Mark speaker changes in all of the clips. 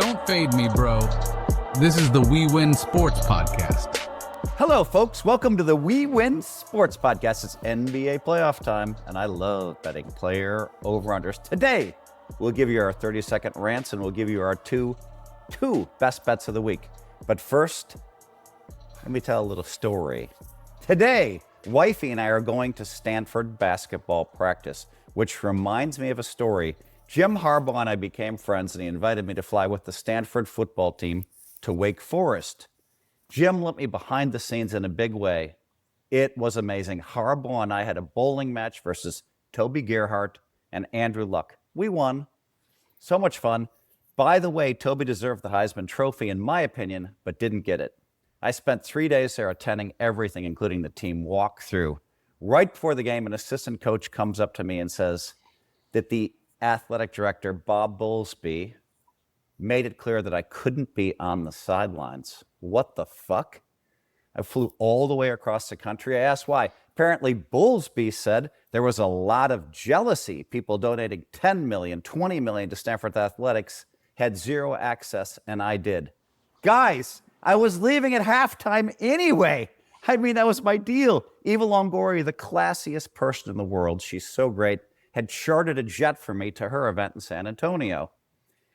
Speaker 1: Don't fade me, bro. This is the WeWin Sports Podcast.
Speaker 2: Hello, folks. Welcome to the WeWin Sports Podcast. It's NBA playoff time, and I love betting player over-unders. Today, we'll give you our 30-second rants, and we'll give you our two best bets of the week. But first, let me tell a little story. Today, Wifey and I are going to Stanford basketball practice, which reminds me of a story. Jim Harbaugh and I became friends, and he invited me to fly with the Stanford football team to Wake Forest. Jim let me behind the scenes in a big way. It was amazing. Harbaugh and I had a bowling match versus Toby Gerhardt and Andrew Luck. We won. So much fun. By the way, Toby deserved the Heisman Trophy, in my opinion, but didn't get it. I spent 3 days there attending everything, including the team walkthrough. Right before the game, an assistant coach comes up to me and says that the athletic director, Bob Bowlsby, made it clear that I couldn't be on the sidelines. What the fuck? I flew all the way across the country. I asked why. Apparently, Bowlsby said there was a lot of jealousy. People donating $10 million, $20 million to Stanford Athletics had zero access, and I did. Guys, I was leaving at halftime anyway. I mean, that was my deal. Eva Longoria, the classiest person in the world, she's so great, had chartered a jet for me to her event in San Antonio.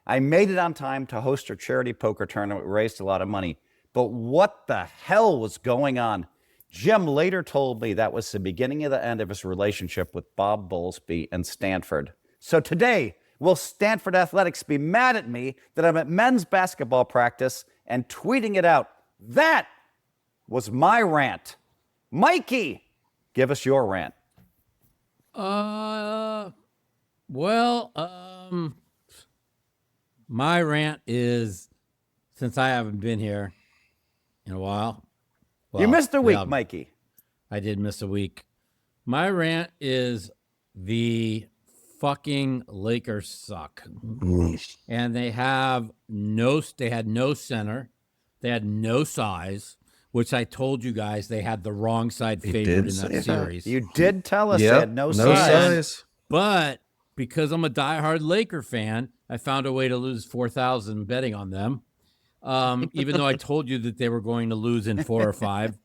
Speaker 2: I made it on time to host her charity poker tournament. We raised a lot of money. But what the hell was going on? Jim later told me that was the beginning of the end of his relationship with Bob Bowlsby and Stanford. So today, will Stanford Athletics be mad at me that I'm at men's basketball practice and tweeting it out? That was my rant. Mikey, give us your rant.
Speaker 3: My rant is, since I haven't been here in a while. Well,
Speaker 2: you missed a week, Mikey.
Speaker 3: I did miss a week. My rant is the fucking Lakers suck. And they had no center. They had no size, which I told you guys they had the wrong side favored in that series.
Speaker 2: You did tell us they had no size.
Speaker 3: But because I'm a diehard Laker fan, I found a way to lose 4,000 betting on them. Even though I told you that they were going to lose in 4 or 5.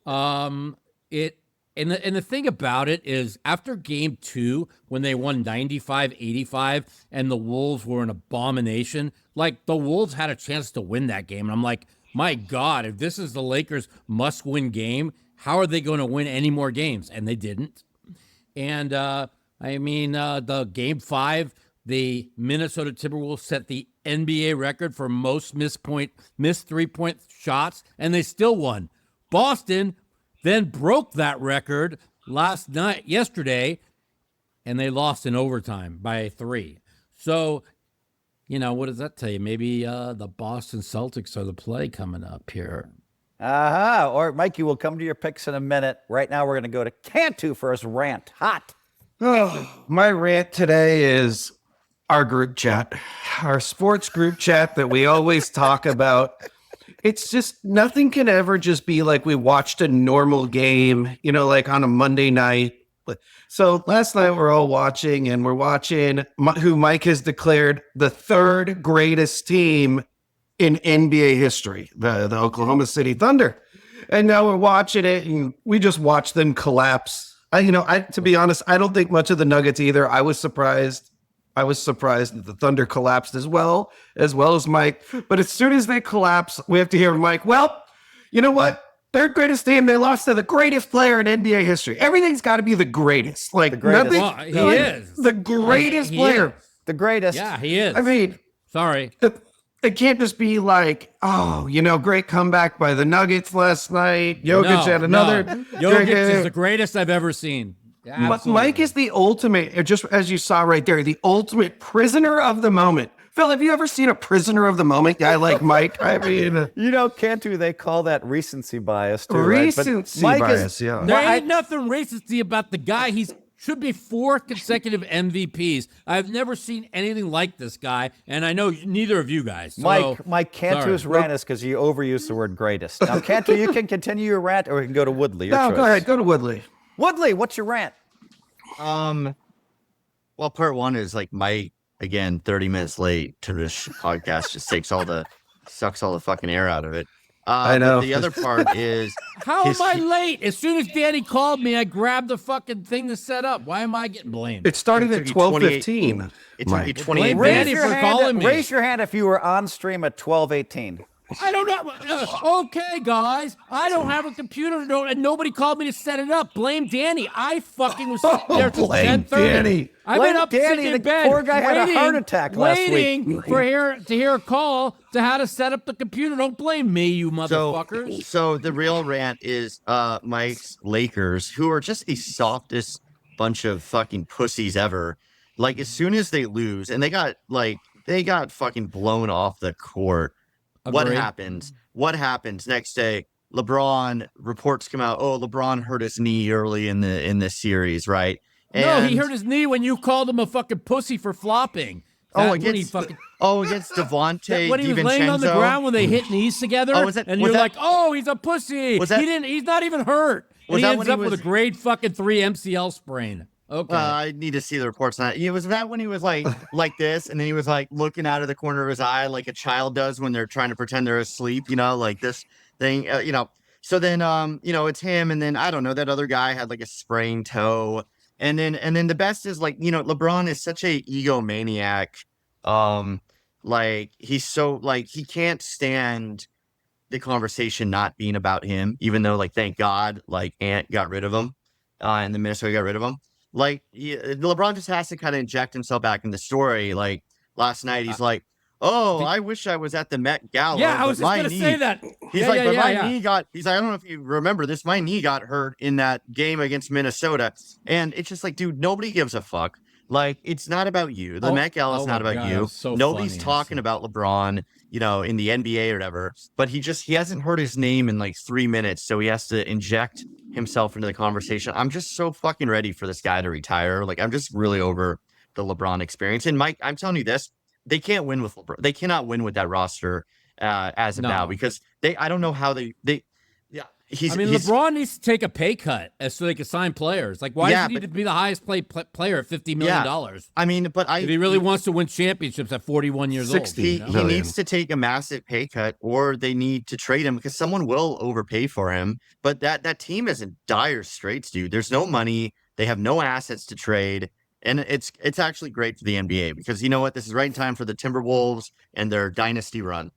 Speaker 3: And the thing about it is, after game 2, when they won 95-85 and the Wolves were an abomination, like, the Wolves had a chance to win that game. And I'm like, my God, if this is the Lakers' must-win game, how are they going to win any more games? And they didn't. And, the game 5, the Minnesota Timberwolves set the NBA record for most missed 3-point shots, and they still won. Boston then broke that record yesterday, and they lost in overtime by 3. So, what does that tell you? Maybe the Boston Celtics are the play coming up here.
Speaker 2: Or Mikey, we'll come to your picks in a minute. Right now, we're going to go to Cantu for his rant. Hot.
Speaker 4: Oh, my rant today is our group chat, our sports group chat that we always talk about. It's just, nothing can ever just be like we watched a normal game, like on a Monday night. So last night we're all watching, and we're watching who Mike has declared the 3rd greatest team in NBA history, the Oklahoma City Thunder. And now we're watching it, and we just watched them collapse. To be honest, I don't think much of the Nuggets either. I was surprised that the Thunder collapsed as well as Mike. But as soon as they collapse, we have to hear Mike, well, you know what? 3rd greatest team, they lost to the greatest player in NBA history. Everything's got to be the greatest. Like,
Speaker 2: the greatest.
Speaker 4: Nothing.
Speaker 3: Well, he is.
Speaker 4: The greatest player.
Speaker 3: Is.
Speaker 2: The greatest.
Speaker 3: Yeah, he is.
Speaker 4: I mean,
Speaker 3: sorry.
Speaker 4: It can't just be like, great comeback by the Nuggets last night. Jokic had another.
Speaker 3: Jokic is the greatest I've ever seen. Absolutely.
Speaker 4: Mike is the ultimate, just as you saw right there, the ultimate prisoner of the moment. Phil, have you ever seen a prisoner of the moment guy like Mike? I mean,
Speaker 2: Cantu, they call that recency bias too,
Speaker 4: recency
Speaker 2: right?
Speaker 4: bias, yeah.
Speaker 3: There ain't nothing recency about the guy. He's should be 4 consecutive MVPs. I've never seen anything like this guy, and I know neither of you guys. So,
Speaker 2: Mike Cantu's rant is because you overused the word greatest. Now, Cantu, you can continue your rant, or we can go to Woodley. Your choice.
Speaker 4: Go ahead. Go to Woodley.
Speaker 2: Woodley, what's your rant?
Speaker 5: Well, part one is like my again, 30 minutes late to this podcast just sucks all the fucking air out of it.
Speaker 4: I know.
Speaker 5: But the other part is
Speaker 3: How am I late? As soon as Danny called me, I grabbed the fucking thing to set up. Why am I getting blamed?
Speaker 4: It started at 12:15.
Speaker 5: It took you 28
Speaker 3: Blame
Speaker 5: minutes.
Speaker 3: Danny for calling me.
Speaker 2: Raise your hand if you were on stream at 12:18.
Speaker 3: I don't know. Okay, guys. I don't have a computer, and nobody called me to set it up. Blame Danny. I fucking was sitting there till
Speaker 4: blame
Speaker 3: 10:30.
Speaker 4: Danny.
Speaker 3: I've
Speaker 2: Blame
Speaker 3: been up
Speaker 2: Danny,
Speaker 3: sitting
Speaker 2: the
Speaker 3: in bed
Speaker 2: poor guy had a heart attack last week.
Speaker 3: waiting to hear a call to how to set up the computer. Don't blame me, you motherfuckers.
Speaker 5: So the real rant is Mike's Lakers, who are just the softest bunch of fucking pussies ever. Like, as soon as they lose, and they got fucking blown off the court. What
Speaker 3: Agreed.
Speaker 5: happens? What happens next day? LeBron reports come out. Oh, LeBron hurt his knee early in the series, right?
Speaker 3: No, he
Speaker 5: And-
Speaker 3: hurt his knee when you called him a fucking pussy for flopping.
Speaker 5: against Devontae
Speaker 3: When he was laying on the
Speaker 5: DiVincenzo?
Speaker 3: ground when they hit knees together, and you're like, "Oh, he's a pussy." He's not even hurt. And
Speaker 5: Was
Speaker 3: he
Speaker 5: that
Speaker 3: ends
Speaker 5: when he
Speaker 3: up with
Speaker 5: was-
Speaker 3: a grade fucking 3 MCL sprain. Okay.
Speaker 5: I need to see the reports on it. Was that when he was like this, and then he was like looking out of the corner of his eye like a child does when they're trying to pretend they're asleep, like this thing, So then, it's him, and then I don't know, that other guy had like a sprained toe, and then the best is like, LeBron is such a egomaniac. Like he's so like he can't stand the conversation not being about him, even though like thank God like Ant got rid of him, and the Minnesota got rid of him. Like LeBron just has to kind of inject himself back in the story. Like last night, he's like, "Oh, I wish I was at the Met Gala."
Speaker 3: Yeah, I
Speaker 5: but
Speaker 3: was just
Speaker 5: my
Speaker 3: gonna
Speaker 5: knee-"
Speaker 3: say that.
Speaker 5: He's like, "But my knee got." He's like, "I don't know if you remember this. My knee got hurt in that game against Minnesota," and it's just like, dude, nobody gives a fuck. Like, it's not about you. The Met Gala is not
Speaker 3: my
Speaker 5: about
Speaker 3: God,
Speaker 5: you.
Speaker 3: it's so
Speaker 5: Nobody's
Speaker 3: funny.
Speaker 5: talking about LeBron, in the NBA or whatever. But he hasn't heard his name in like 3 minutes, so he has to inject himself into the conversation. I'm just so fucking ready for this guy to retire. Like, I'm just really over the LeBron experience. And Mike, I'm telling you this, they can't win with LeBron. They cannot win with that roster as of now, because I don't know how they
Speaker 3: LeBron needs to take a pay cut so they can sign players. Like, why does he need to be the highest paid player at $50 million?
Speaker 5: I mean, but
Speaker 3: if he really wants to win championships at 41 years old.
Speaker 5: He needs to take a massive pay cut, or they need to trade him, because someone will overpay for him. But that team is in dire straits, dude. There's no money. They have no assets to trade. And it's actually great for the NBA, because you know what? This is right in time for the Timberwolves and their dynasty run.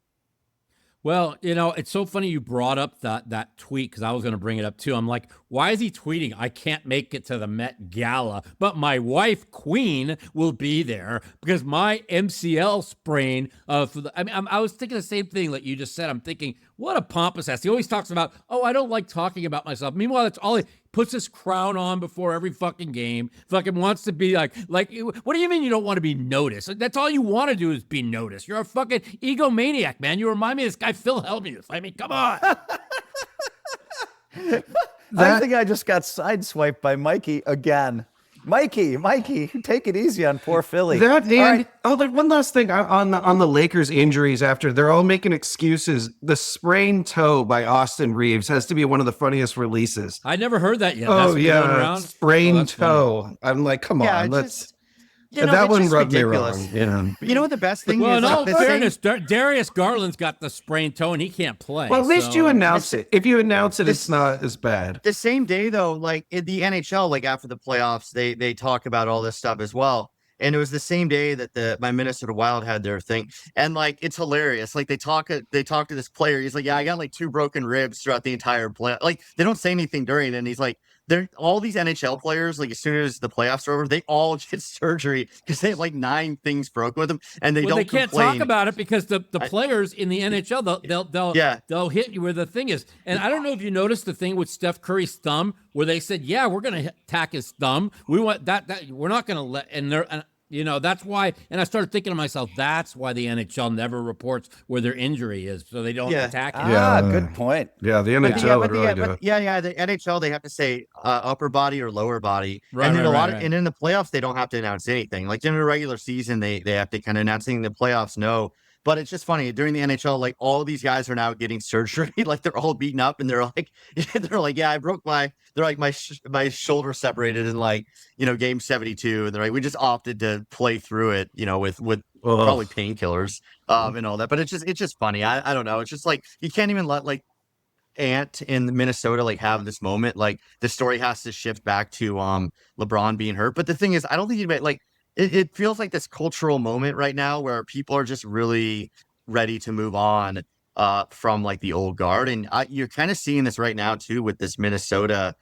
Speaker 3: Well, it's so funny you brought up that tweet, because I was going to bring it up too. I'm like, why is he tweeting, "I can't make it to the Met Gala, but my wife, Queen, will be there because my MCL sprain." I was thinking the same thing like you just said. I'm thinking, what a pompous ass. He always talks about, "Oh, I don't like talking about myself." Meanwhile, that's all he puts his crown on before every fucking game. Fucking wants to be like, what do you mean you don't want to be noticed? That's all you want to do is be noticed. You're a fucking egomaniac, man. You remind me of this guy, Phil Hellmuth. I mean, come on.
Speaker 2: I think I just got sideswiped by Mikey again. Mikey, take it easy on poor Philly.
Speaker 4: One last thing on the Lakers injuries. After they're all making excuses, the sprained toe by Austin Reeves has to be one of the funniest releases.
Speaker 3: I never heard that yet.
Speaker 4: Oh
Speaker 3: That's
Speaker 4: yeah,
Speaker 3: around?
Speaker 4: sprained toe. I'm like, come on, let's. That one rubbed me wrong.
Speaker 5: But you know what the best thing is?
Speaker 3: Well, in all
Speaker 5: the
Speaker 3: fairness, Darius Garland's got the sprained toe and he can't play.
Speaker 4: Well, at least you announce it. If you announce it, it's not as bad.
Speaker 5: The same day, though, like in the NHL, like after the playoffs, they talk about all this stuff as well. And it was the same day that my Minnesota Wild had their thing, and like it's hilarious. Like they talk to this player. He's like, "Yeah, I got like 2 broken ribs throughout the entire play." Like they don't say anything during it. And he's like, "They're all these NHL players. Like as soon as the playoffs are over, they all get surgery because they have like 9 things broken with them, and they
Speaker 3: can't talk about it because the players in the NHL they'll hit you where the thing is." And I don't know if you noticed the thing with Steph Curry's thumb where they said, "Yeah, we're gonna attack his thumb. We want that we're not gonna let." And they're that's why. And I started thinking to myself, that's why the NHL never reports where their injury is, so they don't attack it.
Speaker 2: Good point.
Speaker 4: Yeah, the NHL would really do it.
Speaker 5: Yeah. The NHL, they have to say upper body or lower body,
Speaker 3: Right,
Speaker 5: and then
Speaker 3: right.
Speaker 5: and in the playoffs they don't have to announce anything. Like in the regular season, they have to kind of announce anything. In the playoffs, no. But it's just funny during the NHL, like all these guys are now getting surgery, like they're all beaten up, and they're like, yeah, I broke my my shoulder separated in like game 72, and they're like, we just opted to play through it, with probably painkillers, and all that. But it's just funny. I don't know. It's just like you can't even let like Ant in Minnesota like have this moment. Like the story has to shift back to LeBron being hurt. But the thing is, I don't think anybody like it feels like this cultural moment right now where people are just really ready to move on from like the old guard. And you're kind of seeing this right now too with this Minnesota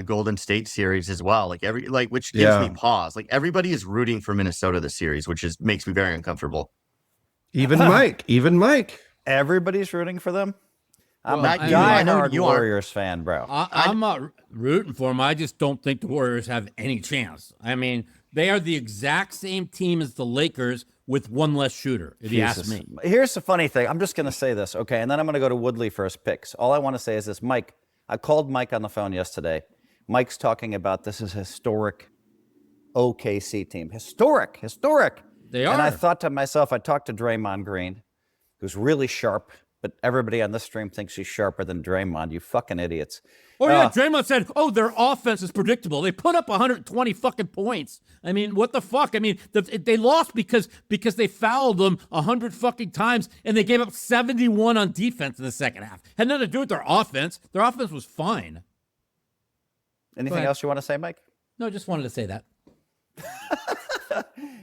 Speaker 5: Golden State series as well. Like which gives me pause. Like everybody is rooting for Minnesota this series, which makes me very uncomfortable.
Speaker 4: Even Mike.
Speaker 2: Everybody's rooting for them. I'm
Speaker 3: Well,
Speaker 2: a
Speaker 5: I know
Speaker 2: diehard
Speaker 5: you are.
Speaker 2: Warriors fan, bro.
Speaker 3: I'm not rooting for them. I just don't think the Warriors have any chance. I mean, they are the exact same team as the Lakers with one less shooter, if you ask me.
Speaker 2: Here's the funny thing. I'm just going to say this, okay? And then I'm going to go to Woodley for his picks. All I want to say is this, Mike. I called Mike on the phone yesterday. Mike's talking about this is historic OKC team. Historic.
Speaker 3: They are.
Speaker 2: And I thought to myself, I talked to Draymond Green, who's really sharp, but everybody on this stream thinks he's sharper than Draymond. You fucking idiots.
Speaker 3: Oh, yeah, Draymond said, their offense is predictable. They put up 120 fucking points. I mean, what the fuck? I mean, they lost because they fouled them 100 fucking times, and they gave up 71 on defense in the second half. Had nothing to do with their offense. Their offense was fine.
Speaker 2: Anything else you want to say, Mike?
Speaker 3: No, just wanted to say that.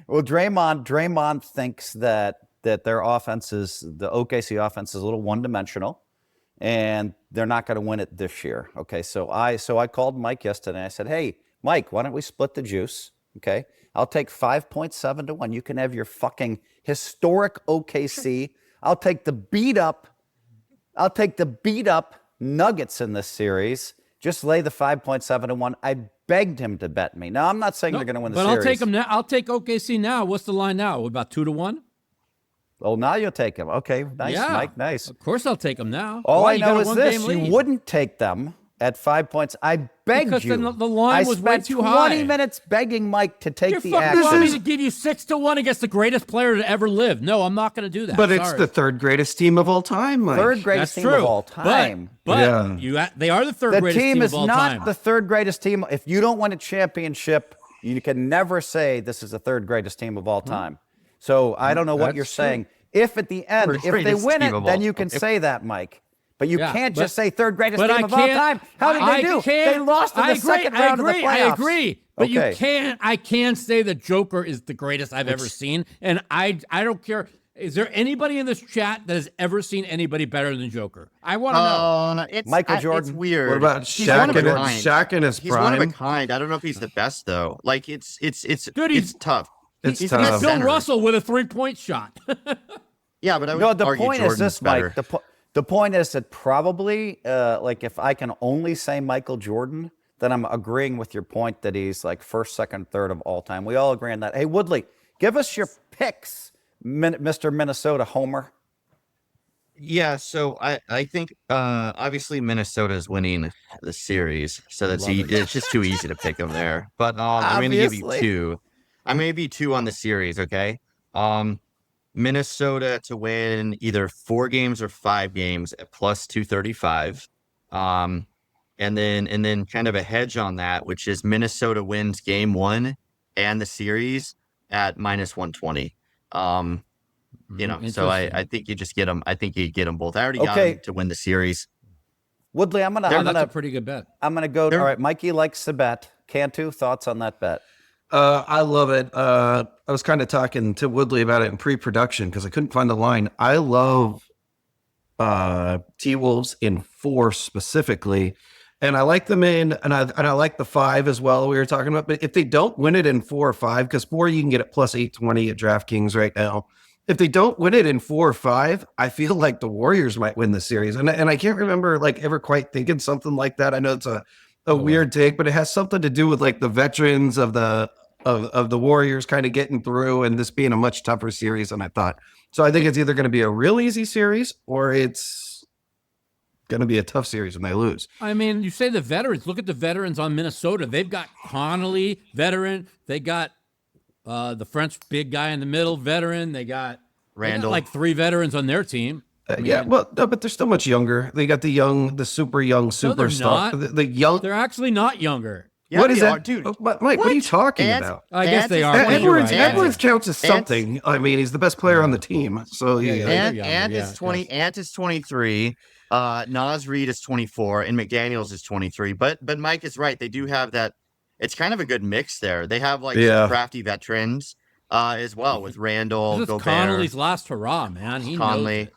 Speaker 2: Well, Draymond thinks that their offense the OKC offense is a little one-dimensional, and they're not going to win it this year. Okay, so I called Mike yesterday. And I said, hey, Mike, why don't we split the juice? Okay, I'll take 5.7 to 1. You can have your fucking historic OKC. I'll take the beat up Nuggets in this series. Just lay the 5.7 to 1. I begged him to bet me. Now I'm not saying they're going to win the series.
Speaker 3: But I'll take them now. I'll take OKC now. What's the line now? About 2 to 1?
Speaker 2: Oh, now you'll take them. Okay, nice,
Speaker 3: Yeah.
Speaker 2: Mike, nice.
Speaker 3: Of course I'll take them now.
Speaker 2: All
Speaker 3: Why?
Speaker 2: I
Speaker 3: You
Speaker 2: know
Speaker 3: got a
Speaker 2: is
Speaker 3: one-game
Speaker 2: this:
Speaker 3: lead.
Speaker 2: you wouldn't take them at 5 points. I begged
Speaker 3: Because
Speaker 2: you.
Speaker 3: the line was way too high.
Speaker 2: I spent 20 minutes begging Mike to take
Speaker 3: You're
Speaker 2: the
Speaker 3: fucking want me
Speaker 2: action.
Speaker 3: to give you 6 to 1 against the greatest player to ever live. No, I'm not going to do that.
Speaker 4: But it's
Speaker 3: Sorry.
Speaker 4: the third greatest team of all time, Mike.
Speaker 2: Third greatest
Speaker 3: That's
Speaker 2: team
Speaker 3: true.
Speaker 2: of all time.
Speaker 3: But
Speaker 4: Yeah.
Speaker 3: they are the third
Speaker 2: The
Speaker 3: greatest
Speaker 2: team is
Speaker 3: of all
Speaker 2: not
Speaker 3: time.
Speaker 2: the third greatest team. If you don't win a championship, you can never say this is the third greatest team of all time. So I don't know what
Speaker 4: That's
Speaker 2: you're
Speaker 4: true.
Speaker 2: saying. If at the end,
Speaker 5: Third
Speaker 2: if they
Speaker 5: greatest
Speaker 2: win
Speaker 5: team
Speaker 2: it,
Speaker 5: of
Speaker 2: then
Speaker 5: all
Speaker 2: you can
Speaker 5: time.
Speaker 2: say that, Mike. But you
Speaker 3: Yeah,
Speaker 2: can't
Speaker 3: but-
Speaker 2: just say third greatest
Speaker 3: but
Speaker 2: team
Speaker 3: I
Speaker 2: of all
Speaker 3: can't-
Speaker 2: time. How did they do? They lost in the second round of the playoffs.
Speaker 3: I agree. But
Speaker 2: Okay.
Speaker 3: I can say the Joker is the greatest I've ever seen. And I don't care. Is there anybody in this chat that has ever seen anybody better than Joker? I want to know.
Speaker 5: No, it's
Speaker 2: Michael
Speaker 5: It's
Speaker 2: Jordan.
Speaker 5: weird.
Speaker 4: What about
Speaker 5: He's one of a kind.
Speaker 4: Shaq in his
Speaker 5: He's one of a
Speaker 4: prime?
Speaker 5: kind. I don't know if he's the best though. Like it's
Speaker 3: Dude,
Speaker 5: it's tough.
Speaker 4: It's
Speaker 5: He's
Speaker 4: tough.
Speaker 5: not
Speaker 3: Bill
Speaker 5: center.
Speaker 3: Russell with a 3-point shot.
Speaker 5: Yeah, but I would
Speaker 2: No, the
Speaker 5: argue
Speaker 2: point
Speaker 5: Jordan's
Speaker 2: is this,
Speaker 5: better.
Speaker 2: Mike. The point is that probably, like, if I can only say Michael Jordan, then I'm agreeing with your point that he's like first, second, third of all time. We all agree on that. Hey, Woodley, give us your picks, Mr. Minnesota Homer.
Speaker 5: Yeah, so I think obviously Minnesota's winning the series, so it's just too easy to pick them there. But I'm going to give you
Speaker 2: Obviously.
Speaker 5: 2. I'm going to give you 2 on the series, okay? Minnesota to win either 4 games or 5 games at plus 235. And then kind of a hedge on that, which is Minnesota wins game 1 and the series at minus 120. So I think you just get them. I think you get them both. I already got them to win the series.
Speaker 2: Woodley, I'm
Speaker 3: That's a
Speaker 2: gonna
Speaker 3: pretty good bet.
Speaker 2: go. All right, Mikey likes the bet. Cantu, thoughts on that bet?
Speaker 4: I love it. I was kind of talking to Woodley about it in pre-production because I couldn't find the line. I love T-Wolves in 4 specifically, and I like them and I like the 5 as well. We were talking about, but if they don't win it in 4 or 5, because 4 you can get at plus 820 at DraftKings right now. If they don't win it in 4 or 5, I feel like the Warriors might win the series, and I can't remember like ever quite thinking something like that. I know it's a weird take, but it has something to do with like the veterans of the Warriors kind of getting through and this being a much tougher series than I thought. So I think it's either going to be a real easy series or it's going to be a tough series when they lose.
Speaker 3: I mean, you say the veterans. Look at the veterans on Minnesota. They've got Connolly, veteran. They got the French big guy in the middle, veteran. They got
Speaker 5: Randall.
Speaker 3: like 3 veterans on their team.
Speaker 4: Yeah, well, no, but they're still much younger. They got the super young superstar.
Speaker 3: not.
Speaker 4: The young.
Speaker 3: They're actually not younger.
Speaker 5: Yeah,
Speaker 4: what is
Speaker 5: they
Speaker 4: that,
Speaker 5: are, dude?
Speaker 4: Mike? What are you talking about?
Speaker 3: I guess they are.
Speaker 4: Edwards,
Speaker 3: You're right.
Speaker 4: Edwards counts as something. I mean, he's the best player on the team. So
Speaker 3: Yeah.
Speaker 5: Ant is 20. Ant is 23. Naz Reid is 24, and McDaniels is 23. But Mike is right. They do have that. It's kind of a good mix there. They have like some crafty veterans as well with Randall,
Speaker 3: This is
Speaker 5: Gobert,
Speaker 3: Connolly's last hurrah, man. He
Speaker 5: Conley.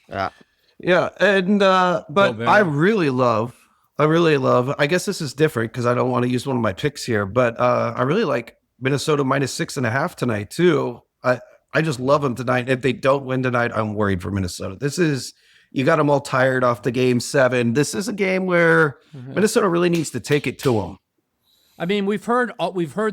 Speaker 3: knows it.
Speaker 4: Yeah, and but
Speaker 3: Gobert.
Speaker 4: I really love. I guess this is different because I don't want to use one of my picks here, but I really like Minnesota -6.5 tonight too. I just love them tonight. If they don't win tonight, I'm worried for Minnesota. You got them all tired off the game 7. This is a game where Minnesota really needs to take it to them.
Speaker 3: I mean, we've heard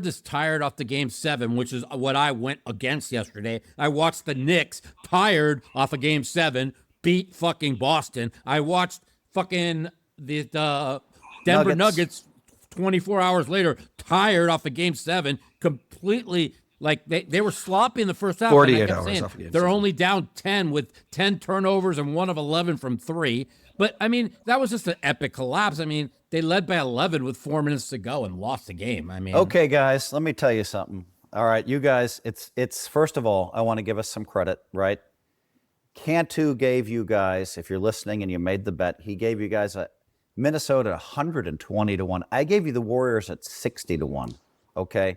Speaker 3: this tired off the game 7, which is what I went against yesterday. I watched the Knicks tired off of game 7 beat fucking Boston. I watched fucking the Denver Nuggets 24 hours later tired off of game 7, completely like they were sloppy in the first half.
Speaker 4: 48 hours off of game 7.
Speaker 3: They're only down 10 with 10 turnovers and 1 of 11 from 3. But I mean, that was just an epic collapse. I mean, they led by 11 with 4 minutes to go and lost the game. I mean,
Speaker 2: Okay, guys, let me tell you something. All right, you guys, it's first of all, I want to give us some credit, right? Cantu gave you guys, if you're listening and you made the bet, he gave you guys a Minnesota 120 to 1. I gave you the Warriors at 60 to 1. Okay.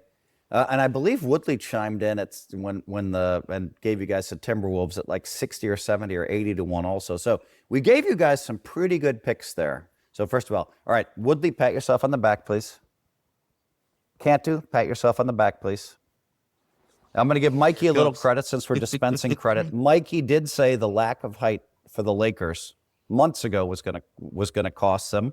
Speaker 2: And I believe Woodley chimed in at and gave you guys the Timberwolves at like 60 or 70 or 80 to 1 also. So we gave you guys some pretty good picks there. So first of all right, Woodley, pat yourself on the back, please. Cantu, pat yourself on the back, please. I'm going to give Mikey a little credit since we're dispensing credit. Mikey did say the lack of height for the Lakers months ago was going to cost them.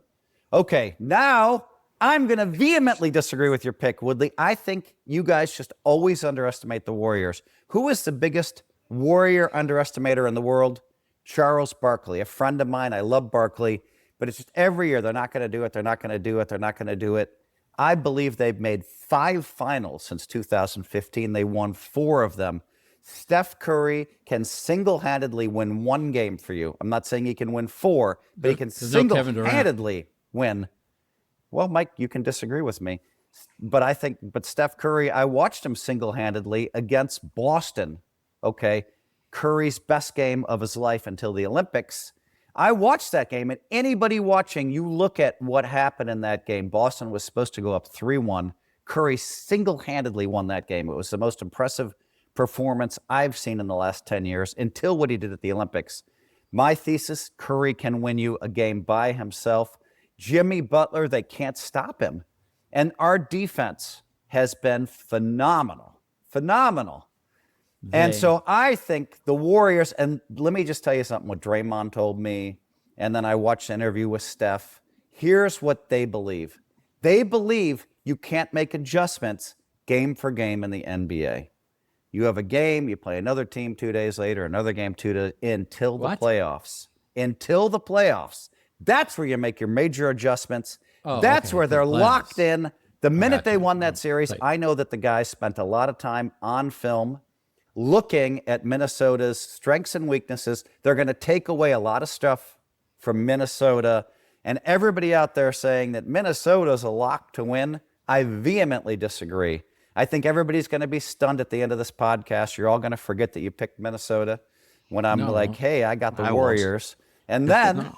Speaker 2: Okay, now I'm going to vehemently disagree with your pick, Woodley. I think you guys just always underestimate the Warriors. Who is the biggest Warrior underestimator in the world? Charles Barkley, a friend of mine. I love Barkley, but it's just every year they're not going to do it. They're not going to do it. They're not going to do it. I believe they've made 5 finals since 2015. They won 4 of them. Steph Curry can single-handedly win 1 game for you. I'm not saying he can win 4, but he can single-handedly win. Well, Mike, you can disagree with me. But Steph Curry, I watched him single-handedly against Boston. Okay. Curry's best game of his life until the Olympics. I watched that game, and anybody watching, you look at what happened in that game. Boston was supposed to go up 3-1. Curry single-handedly won that game. It was the most impressive performance I've seen in the last 10 years until what he did at the Olympics. My thesis, Curry can win you a game by himself. Jimmy Butler, they can't stop him. And our defense has been phenomenal. Phenomenal. And so I think the Warriors, and let me just tell you something what Draymond told me, and then I watched an interview with Steph. Here's what they believe. They believe you can't make adjustments game for game in the NBA. You have a game, you play another team 2 days later, another game 2 days, until the playoffs. Until the playoffs. That's where you make your major adjustments. That's where they're locked in. The minute they won that series, I know that the guys spent a lot of time on film looking at Minnesota's strengths and weaknesses. They're going to take away a lot of stuff from Minnesota. And everybody out there saying that Minnesota's a lock to win, I vehemently disagree. I think everybody's going to be stunned at the end of this podcast. You're all going to forget that you picked Minnesota when I'm hey, I got the Warriors. And then,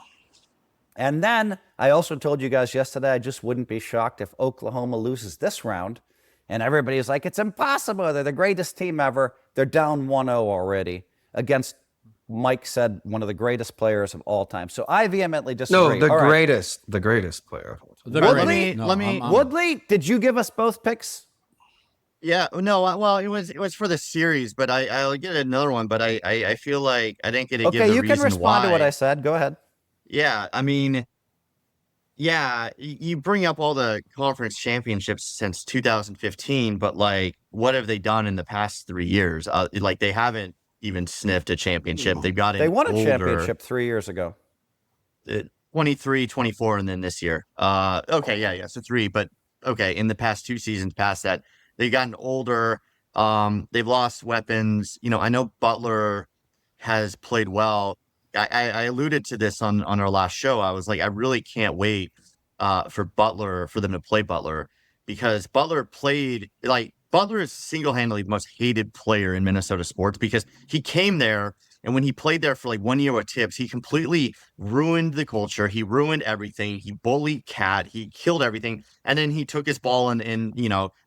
Speaker 2: and then I also told you guys yesterday, I just wouldn't be shocked if Oklahoma loses this round. And everybody's like, it's impossible. They're the greatest team ever. They're down 1-0 already against, Mike said, one of the greatest players of all time. So I vehemently disagree.
Speaker 4: No, the greatest player of all time.
Speaker 2: Woodley, did you give us both picks?
Speaker 5: Yeah, no, well, it was for the series, but I'll get another one, but I feel like I didn't get to give the reason why.
Speaker 2: Okay, you can respond to what I said. Go ahead.
Speaker 5: Yeah, I mean, yeah, you bring up all the conference championships since 2015, but like, what have they done in the past 3 years? Like, they haven't even sniffed a championship. They've got
Speaker 2: They won a championship 3 years ago.
Speaker 5: 23, 24, and then this year. Okay, yeah, so 3, but okay, in the past 2 seasons past that, they've gotten older. They've lost weapons. You know, I know Butler has played well. I alluded to this on our last show. I was like, I really can't wait for them to play Butler, because Butler is single-handedly the most hated player in Minnesota sports, because he came there, and when he played there for like 1 year with Tibbs, he completely ruined the culture. He ruined everything. He bullied Cat. He killed everything. And then he took his ball and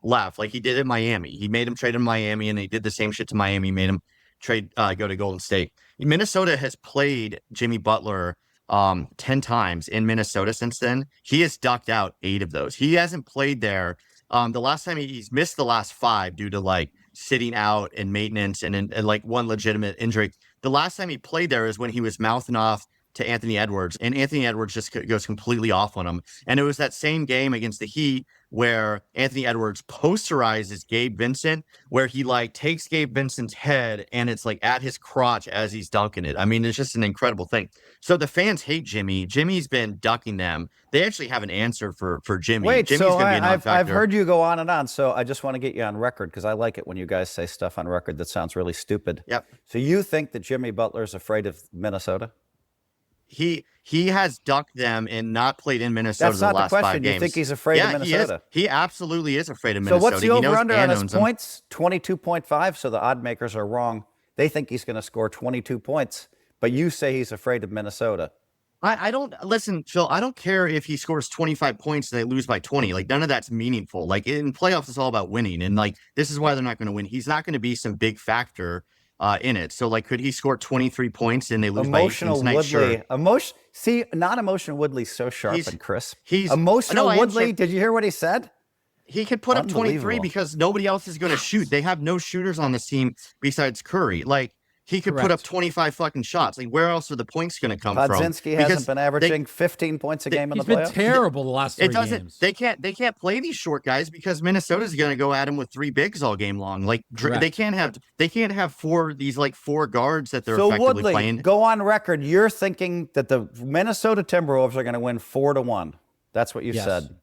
Speaker 5: left, like he did in Miami. He made him trade in Miami, and he did the same shit to Miami, made him go to Golden State. Minnesota has played Jimmy Butler 10 times in Minnesota since then. He has ducked out 8 of those. He hasn't played there. The last time he's missed the last 5 due to like sitting out and maintenance and like one legitimate injury. The last time he played there is when he was mouthing off to Anthony Edwards, and Anthony Edwards just goes completely off on him. And it was that same game against the Heat where Anthony Edwards posterizes Gabe Vincent, where he like takes Gabe Vincent's head and it's like at his crotch as he's dunking it. I mean, it's just an incredible thing. So the fans hate Jimmy. Jimmy's been ducking them. They actually have an answer for Jimmy.
Speaker 2: Wait,
Speaker 5: Jimmy's
Speaker 2: so
Speaker 5: gonna be a non-factor.
Speaker 2: I've heard you go on and on, so I just want to get you on record, because I like it when you guys say stuff on record that sounds really stupid.
Speaker 5: Yep.
Speaker 2: So you think that Jimmy Butler's afraid of Minnesota?
Speaker 5: He has ducked them and not played in Minnesota
Speaker 2: That's not
Speaker 5: the last
Speaker 2: the question.
Speaker 5: 5 games.
Speaker 2: You think he's afraid of Minnesota?
Speaker 5: He absolutely is afraid of
Speaker 2: So
Speaker 5: Minnesota.
Speaker 2: what's the over-under on his points? 22.5, so the odd makers are wrong. They think he's going to score 22 points, but you say he's afraid of Minnesota.
Speaker 5: I don't listen, Phil. I don't care if he scores 25 points and they lose by 20. Like, none of that's meaningful. Like, in playoffs, it's all about winning, and like this is why they're not going to win. He's not going to be some big factor in it. So, like, could he score 23 points and they lose by 18 tonight?
Speaker 2: Woodley.
Speaker 5: Sure.
Speaker 2: See, non-emotional Woodley's so sharp and crisp.
Speaker 5: He's
Speaker 2: emotional Woodley. Did you hear what he said?
Speaker 5: He could put up 23 because nobody else is going to shoot. They have no shooters on this team besides Curry. Like, he could put up 25 fucking shots. Like, where else are the points going to come from?
Speaker 2: Podzinski hasn't been averaging 15 points a game in the playoffs.
Speaker 3: He's been terrible the last 3 games.
Speaker 5: They can't play these short guys because Minnesota's going to go at him with 3 bigs all game long. Like, they can't have 4 guards that they're effectively
Speaker 2: Woodley,
Speaker 5: playing.
Speaker 2: Go on record. You're thinking that the Minnesota Timberwolves are going to win 4-1. That's what you said.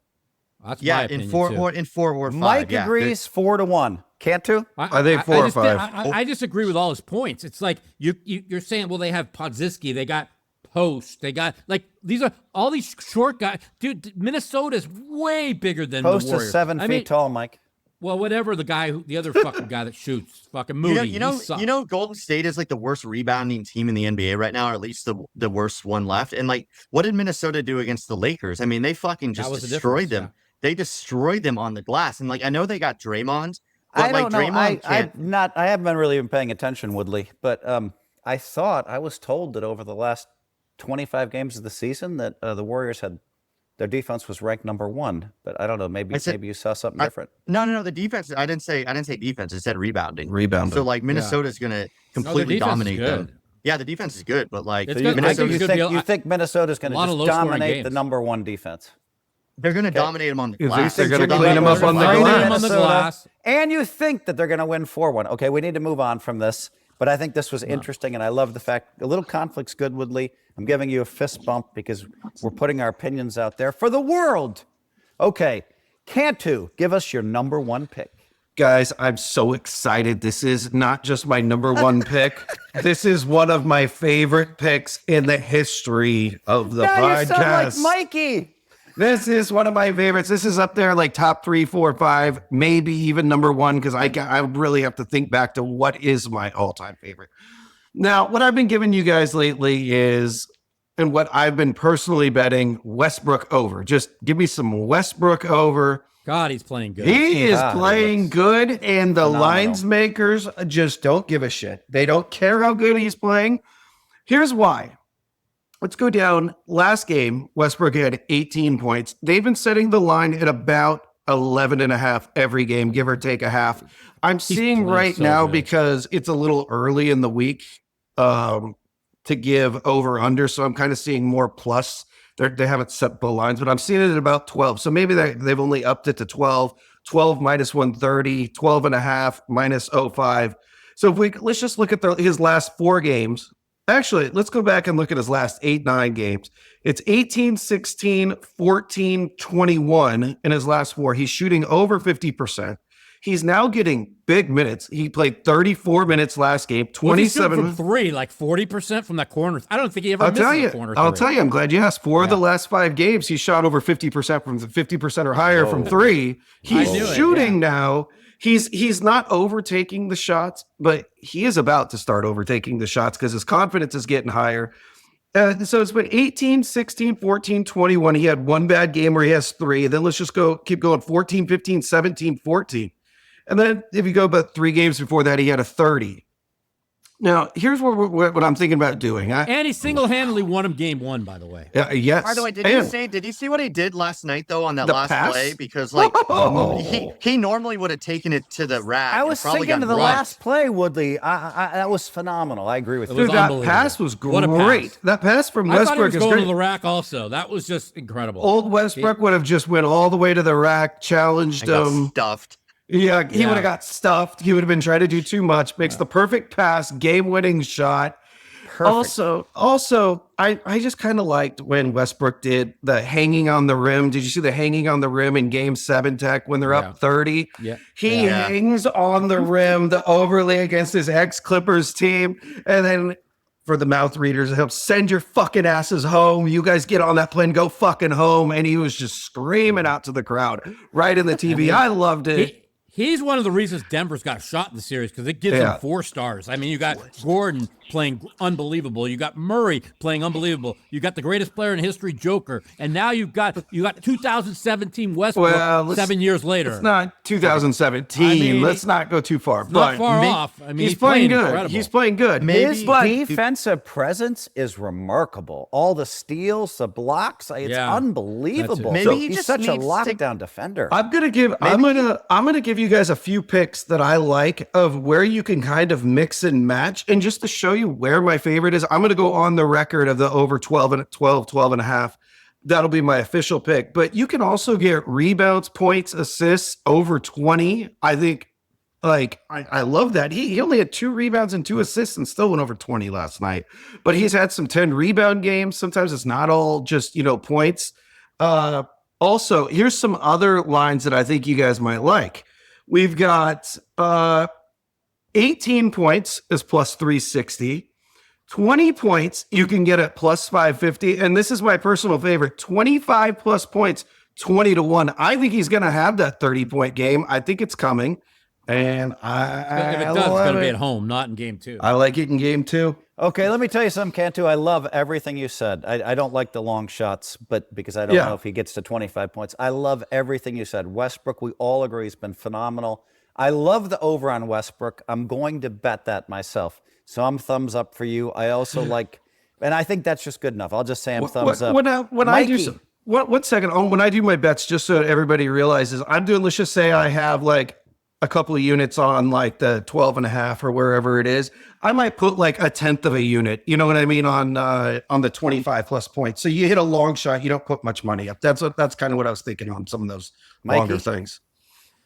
Speaker 3: That's my opinion,
Speaker 5: in 4 or 5.
Speaker 2: Mike agrees 4-1. Cantu?
Speaker 4: Are they 4 or 5?
Speaker 3: I disagree with all his points. It's like you're saying, well, they have Podzinski, they got Post, they got like these are all these short guys. Dude, Minnesota's way bigger than
Speaker 2: Post
Speaker 3: the Warriors.
Speaker 2: is 7 feet tall, Mike.
Speaker 3: Well, whatever the other fucking guy that shoots, fucking Moody.
Speaker 5: You know, Golden State is like the worst rebounding team in the NBA right now, or at least the worst one left. And like, what did Minnesota do against the Lakers? I mean, they fucking just destroyed them. Yeah. They destroyed them on the glass. And like, I know they got Draymond. But
Speaker 2: I don't know. I haven't been really been paying attention, Woodley, but I was told that over the last 25 games of the season that the Warriors had their defense was ranked number 1. But I don't know. Maybe you saw something different.
Speaker 5: No. The defense. I didn't say defense. I said rebounding.
Speaker 4: Rebounding.
Speaker 5: So like Minnesota's going to completely dominate them. Yeah, the defense is good, but like
Speaker 2: you think Minnesota's going to just dominate the number 1 defense?
Speaker 5: They're going to dominate them on the glass.
Speaker 4: They're going to clean them up on the glass.
Speaker 2: And you think that they're going to win 4-1. Okay, we need to move on from this. But I think this was interesting, and I love the fact a little conflict's good, Woodley. I'm giving you a fist bump because we're putting our opinions out there for the world. Okay, Cantu, give us your number 1 pick.
Speaker 4: Guys, I'm so excited. This is not just my number 1 pick. This is one of my favorite picks in the history of the podcast.
Speaker 2: You sound like Mikey.
Speaker 4: This is one of my favorites. This is up there like top 3, 4, 5, maybe even number 1, because I really have to think back to what is my all-time favorite. Now, what I've been giving you guys lately is, and what I've been personally betting, Westbrook over. Just give me some Westbrook over.
Speaker 3: God, he's playing good.
Speaker 4: He is playing good, and the lines makers just don't give a shit. They don't care how good he's playing. Here's why. Let's go down. Last game, Westbrook had 18 points. They've been setting the line at about 11.5 every game, give or take a half. I'm seeing right now, because it's a little early in the week to give over under, so I'm kind of seeing more plus. They haven't set the lines, but I'm seeing it at about 12. So maybe they've only upped it to 12. 12 minus 130, 12.5 minus 0.5. So let's just look at his last 4 games. Actually, let's go back and look at his last 8-9 games. It's 18, 16, 14, 21 in his last 4. He's shooting over 50%. He's now getting big minutes. He played 34 minutes last game, 27
Speaker 3: from three, like 40% from that corner. I don't think he ever misses a corner three.
Speaker 4: I'll tell you, I'm glad you asked. Four of the last 5 games, he shot over 50% from 50% or higher from three. He's shooting now. He's not overtaking the shots, but he is about to start overtaking the shots because his confidence is getting higher. So it's been 18, 16, 14, 21. He had one bad game where he has 3. And then let's just keep going 14, 15, 17, 14. And then if you go about 3 games before that, he had a 30. Now, here's what I'm thinking about doing.
Speaker 3: And he single-handedly won him game 1, by the way.
Speaker 4: Yes.
Speaker 5: By the way, did you see what he did last night, though, on that last
Speaker 4: pass?
Speaker 5: play? Because, he normally would have taken it to the rack.
Speaker 2: I was thinking of the last play, Woodley. That was phenomenal. I agree with you.
Speaker 3: was
Speaker 4: That
Speaker 3: unbelievable.
Speaker 4: pass was
Speaker 3: What a
Speaker 4: great.
Speaker 3: pass.
Speaker 4: That pass from
Speaker 3: I thought he
Speaker 4: Westbrook
Speaker 3: was
Speaker 4: is
Speaker 3: going
Speaker 4: great.
Speaker 3: to the rack also. That was just incredible.
Speaker 4: Old Westbrook would have just went all the way to the rack, challenged him.
Speaker 5: Stuffed.
Speaker 4: Yeah, he would have got stuffed. He would have been trying to do too much. Makes the perfect pass, game-winning shot.
Speaker 2: Perfect.
Speaker 4: Also, I just kind of liked when Westbrook did the hanging on the rim. Did you see the hanging on the rim in Game 7, Tech, when they're up 30?
Speaker 3: Yeah.
Speaker 4: He hangs on the rim, the overlay against his ex-Clippers team, and then for the mouth readers, he'll send your fucking asses home. You guys get on that plane, go fucking home. And he was just screaming out to the crowd right in the TV. I loved it.
Speaker 3: He's one of the reasons Denver's got shot in the series because it gives him 4 stars. I mean, you got Gordon playing unbelievable. You got Murray playing unbelievable. You got the greatest player in history, Joker, and now you got 2017 Westbrook 7 years later.
Speaker 4: It's not 2017.
Speaker 3: I mean,
Speaker 4: let's not go too far.
Speaker 3: Not far off. I mean,
Speaker 4: he's playing good.
Speaker 3: incredible.
Speaker 4: He's playing good.
Speaker 2: His defensive presence is remarkable. All the steals, the blocks, it's unbelievable.
Speaker 5: Maybe he
Speaker 2: he's
Speaker 5: just
Speaker 2: such a
Speaker 5: needs to-
Speaker 2: lockdown defender.
Speaker 4: I'm gonna give you guys a few picks that I like of where you can kind of mix and match. And just to show you where my favorite is, I'm gonna go on the record of the over 12 and a half. That'll be my official pick. But you can also get rebounds, points, assists over 20. I think I love that. He only had 2 rebounds and 2 assists and still went over 20 last night. But he's had some 10 rebound games. Sometimes it's not all just, points. Also, here's some other lines that I think you guys might like. We've got 18 points is plus 360. 20 points you can get at plus 550. And this is my personal favorite. 25 plus points, 20-1. I think he's going to have that 30-point game. I think it's coming. And
Speaker 3: if it does, it's going to be at home, not in game 2.
Speaker 4: I like it in game 2.
Speaker 2: Okay, let me tell you something, Cantu. I love everything you said. I don't like the long shots, but because I don't know if he gets to 25 points. I love everything you said. Westbrook, we all agree, has been phenomenal. I love the over on Westbrook. I'm going to bet that myself. So I'm thumbs up for you. I also like, and I think that's just good enough. I'll just say I'm thumbs up.
Speaker 4: When I do, one second. When I do my bets, just so everybody realizes, I'm doing, let's just say I have like a couple of units on like the 12 and a half or wherever it is. I might put like a 1/10 of a unit, you know what I mean, on the 25 plus points. So you hit a long shot, you don't put much money up. That's kind of what I was thinking on some of those longer things.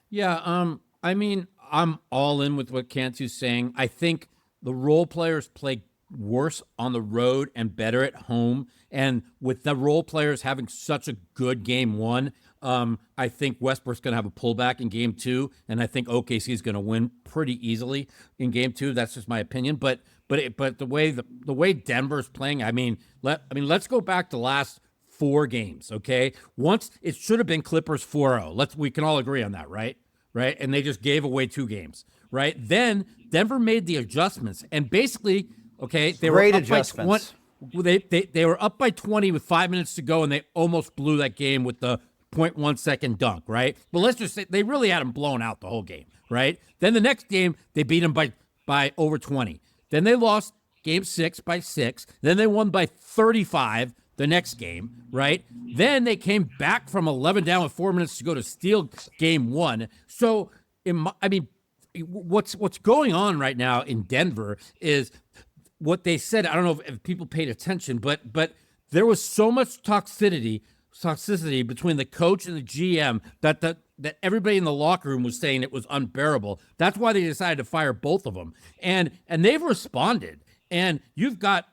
Speaker 3: Yeah, I mean, I'm all in with what Cantu's saying. I think the role players play worse on the road and better at home. And with the role players having such a good game 1, I think Westbrook's going to have a pullback in game 2, and I think OKC is going to win pretty easily in game 2. That's just my opinion. But the way Denver's playing, let's go back to last 4 games. Okay, once it should have been Clippers 4-0. We can all agree on that, right? Right, and they just gave away 2 games. Right, then Denver made the adjustments, and basically, okay, they
Speaker 2: Great
Speaker 3: were up
Speaker 2: adjustments.
Speaker 3: They were up by 20 with 5 minutes to go, and they almost blew that game with the 0.1 second dunk, right? But let's just say they really had them blown out the whole game, right? Then the next game, they beat them by over 20. Then they lost game 6 by 6. Then they won by 35 the next game, right? Then they came back from 11 down with 4 minutes to go to steal game 1. So, what's going on right now in Denver is what they said. I don't know if people paid attention, but there was so much toxicity between the coach and the GM that everybody in the locker room was saying it was unbearable. That's why they decided to fire both of them. And they've responded. And you've got,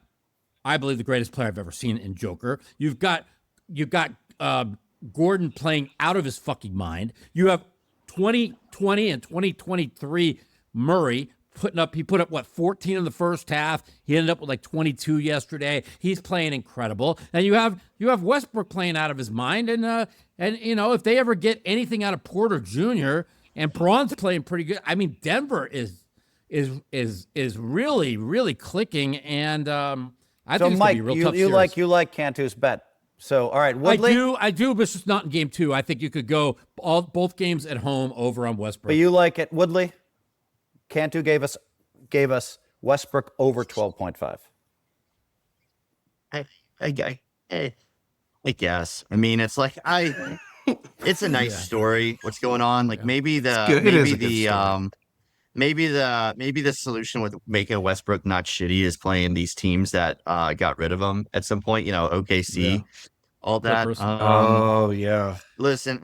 Speaker 3: I believe, the greatest player I've ever seen in Joker. You've got Gordon playing out of his fucking mind. You have 2020 and 2023 Murray he put up what 14 in the first half. He ended up with like 22 yesterday. He's playing incredible. And you have Westbrook playing out of his mind. And if they ever get anything out of Porter Jr. and Braun's playing pretty good. I mean, Denver is really, really clicking. And I think it's
Speaker 2: Mike,
Speaker 3: gonna be a real tough
Speaker 2: you
Speaker 3: series.
Speaker 2: like Cantu's bet. So all right, Woodley.
Speaker 3: I do, but it's just not in game 2. I think you could go both games at home over on Westbrook.
Speaker 2: But you like it, Woodley? Cantu gave us Westbrook over 12.5.
Speaker 5: I guess. I mean, it's like it's a nice story. What's going on? Like maybe the solution with making Westbrook not shitty is playing these teams that got rid of him at some point. OKC, all that. Listen,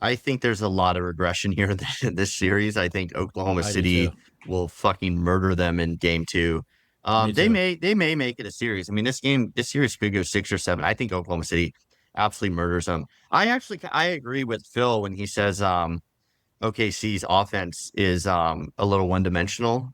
Speaker 5: I think there's a lot of regression here in this series. I think Oklahoma City will fucking murder them in game 2. They may make it a series. I mean, this series could go 6 or 7. I think Oklahoma City absolutely murders them. I agree with Phil when he says OKC's offense is a little one-dimensional,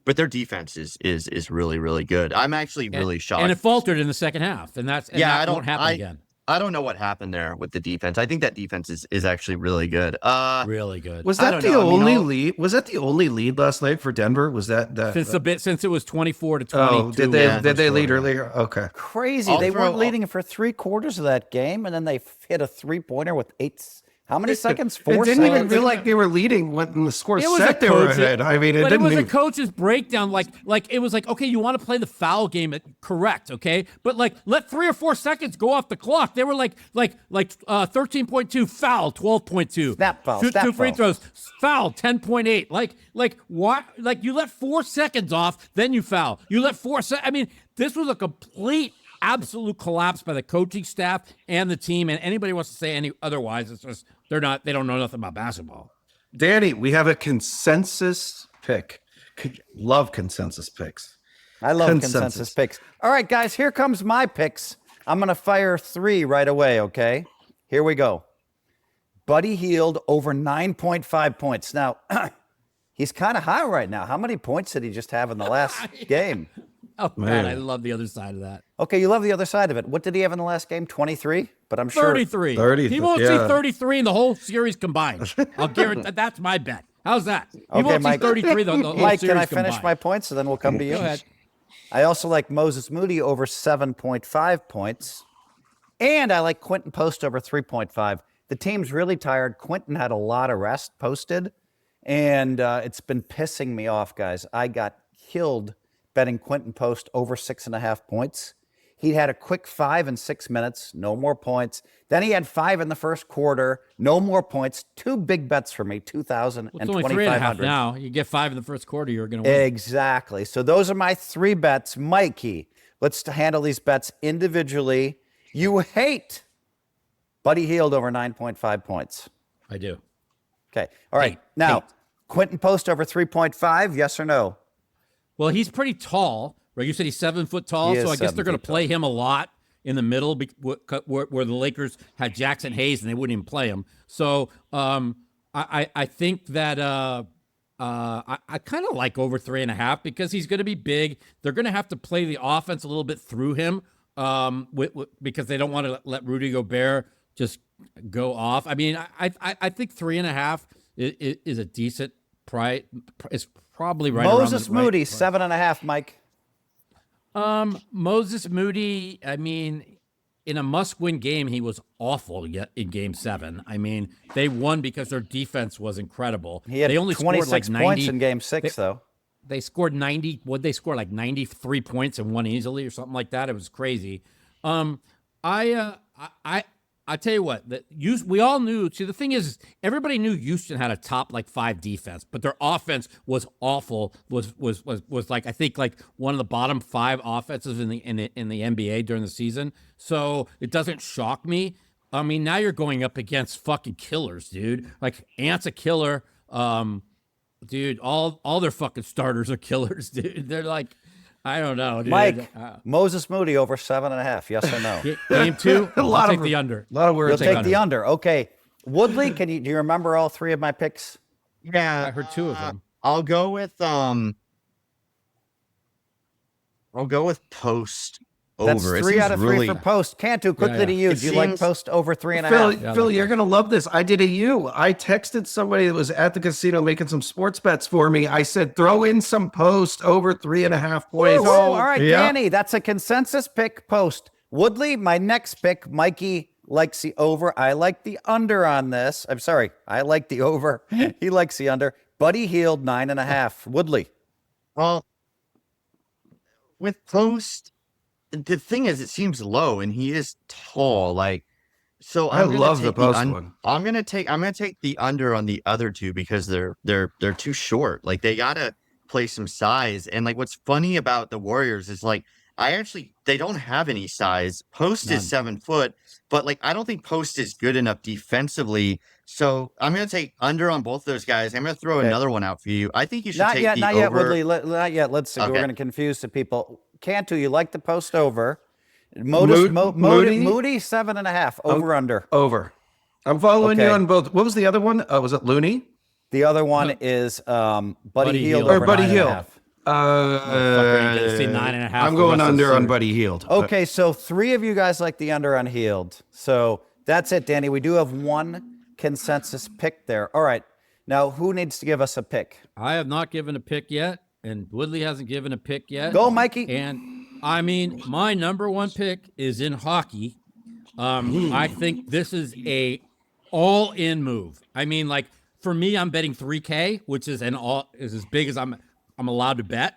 Speaker 5: but their defense is really, really good. I'm actually really shocked.
Speaker 3: And it faltered in the second half, and that won't happen again.
Speaker 5: I don't know what happened there with the defense. I think that defense is actually really good.
Speaker 3: Really good.
Speaker 4: Was that the only lead? Was that the only lead last night for Denver? Was that
Speaker 3: since it was 24-22?
Speaker 4: Oh, did they lead earlier? Okay.
Speaker 2: Crazy. They weren't leading for 3 quarters of that game, and then they hit a 3-pointer with 8. How many seconds? 4 seconds.
Speaker 4: It didn't even feel like they were leading when the score set they were ahead. I mean,
Speaker 3: it was a coach's breakdown. Like it was like, okay, you want to play the foul game correct, okay? But let 3 or 4 seconds go off the clock. They were like 13.2 foul, 12.2.
Speaker 2: Snap foul.
Speaker 3: Shoot 2 free throws. Foul, 10.8. Like what? Like you let 4 seconds off, then you foul. You let 4 seconds. I mean, this was a complete absolute collapse by the coaching staff and the team, and anybody wants to say any otherwise, it's just they don't know nothing about basketball.
Speaker 4: Danny, we have a consensus pick. Love consensus picks.
Speaker 2: I love consensus picks. All right, guys, here comes my picks. I'm going to fire 3 right away, okay? Here we go. Buddy Hield over 9.5 points. Now, he's kind of high right now. How many points did he just have in the last game?
Speaker 3: Oh, man, I love the other side of that.
Speaker 2: Okay, you love the other side of it. What did he have in the last game? 23? But I'm sure
Speaker 3: 33.
Speaker 4: 30.
Speaker 3: He won't see 33 in the whole series combined. I'll guarantee that's my bet. How's that? He won't
Speaker 2: Mike,
Speaker 3: see 33 the whole
Speaker 2: Mike,
Speaker 3: series
Speaker 2: can I finish
Speaker 3: combined.
Speaker 2: my points, and then we'll come to you?
Speaker 3: Go ahead.
Speaker 2: I also like Moses Moody over 7.5 points, and I like Quentin Post over 3.5. The team's really tired. Quentin had a lot of rest posted, and it's been pissing me off, guys. I got killed betting Quentin Post over 6.5 points. He had a quick 5 in 6 minutes, no more points. Then he had 5 in the first quarter, no more points. 2 big bets for me, 2,000 and
Speaker 3: It's only 3.5 now. You get 5 in the first quarter, you're going to win.
Speaker 2: Exactly. So those are my 3 bets. Mikey, let's handle these bets individually. You hate Buddy Hield over 9.5 points.
Speaker 3: I do.
Speaker 2: Okay. All right. Now, Quentin Post over 3.5, yes or no?
Speaker 3: Well, he's pretty tall, right? You said he's 7 foot tall, so I guess they're going to play him a lot in the middle where the Lakers had Jackson Hayes and they wouldn't even play him. So I think that I kind of like over 3.5 because he's going to be big. They're going to have to play the offense a little bit through him because they don't want to let Rudy Gobert just go off. I mean, I think 3.5 is a decent price. It's probably right around
Speaker 2: Moses Moody, 7.5, Mike.
Speaker 3: Moses Moody, I mean, in a must-win game, he was awful in Game 7. I mean, they won because their defense was incredible.
Speaker 2: He had 26 points in Game 6, though.
Speaker 3: They scored 90. Would they score like 93 points and won easily or something like that? It was crazy. I tell you what, we all knew. See, the thing is, everybody knew Houston had a top 5 defense, but their offense was awful. Was like I think one of the bottom 5 offenses in the NBA during the season. So it doesn't shock me. I mean, now you're going up against fucking killers, dude. Like Ant's a killer. Dude, all their fucking starters are killers, dude. They're like, I don't know, dude.
Speaker 2: Mike, Moses Moody over 7.5, yes or no?
Speaker 3: Game 2,
Speaker 4: I'll
Speaker 3: take the under.
Speaker 4: A lot of words.
Speaker 2: You'll take the under. Okay. Woodley, do you remember all three of my picks?
Speaker 5: Yeah,
Speaker 3: I heard two of them.
Speaker 5: I'll go with post
Speaker 2: That's
Speaker 5: over. It
Speaker 2: 3
Speaker 5: seems
Speaker 2: out of 3
Speaker 5: really-
Speaker 2: for post. Cantu, quickly
Speaker 3: yeah.
Speaker 2: to you.
Speaker 5: It
Speaker 2: Do you like
Speaker 5: seems-
Speaker 2: post over 3.5?
Speaker 4: Phil,
Speaker 3: Yeah, I
Speaker 4: Phil,
Speaker 3: like
Speaker 4: you're
Speaker 3: that.
Speaker 4: gonna love this. I did a U. I texted somebody that was at the casino making some sports bets for me. I said, throw in some post over 3.5 points.
Speaker 2: So, all right,
Speaker 4: Yeah.
Speaker 2: Danny, that's a consensus pick post. Woodley, my next pick, Mikey likes the over. I like the under on this. I'm sorry. I like the over. He likes the under. Buddy Hield, 9.5. Woodley.
Speaker 5: Well, with post, the thing is, it seems low, and he is tall. Like, so
Speaker 4: I
Speaker 5: I'm gonna
Speaker 4: love
Speaker 5: take
Speaker 4: the post one.
Speaker 5: I'm gonna take the under on the other two because they're too short. Like, they gotta play some size. And like, what's funny about the Warriors is like, they don't have any size. Post
Speaker 3: None.
Speaker 5: is 7 foot, but like, I don't think Post is good enough defensively. So I'm gonna take under on both those guys. I'm gonna throw another one out for you. I think you should
Speaker 2: Not
Speaker 5: take
Speaker 2: yet,
Speaker 5: the
Speaker 2: not
Speaker 5: over.
Speaker 2: yet, Woodley. Not yet. Let's see. We're
Speaker 5: Okay.
Speaker 2: going to confuse the people. Cantu, you like the post over.
Speaker 4: Moody?
Speaker 2: Moody 7.5. Over under.
Speaker 4: Over. I'm following you
Speaker 2: Okay.
Speaker 4: on both. What was the other one? Was it Looney?
Speaker 2: The other one is Buddy Hield
Speaker 3: Hield.
Speaker 2: over
Speaker 4: Or Buddy
Speaker 2: 9.5.
Speaker 4: Hield?
Speaker 3: Fucker, you see 9.5
Speaker 4: I'm
Speaker 3: the
Speaker 4: going
Speaker 3: rest of the
Speaker 4: under on
Speaker 3: series.
Speaker 4: Buddy Hield.
Speaker 2: Okay, so 3 of you guys like the under on Hield. So that's it, Danny. We do have one consensus pick there. All right. Now, who needs to give us a pick?
Speaker 3: I have not given a pick yet, and Woodley hasn't given a pick yet.
Speaker 2: Go, Mikey.
Speaker 3: And I mean, my number one pick is in hockey. I think this is a all-in move. I mean, like, for me, I'm betting 3K, which is as big as I'm allowed to bet.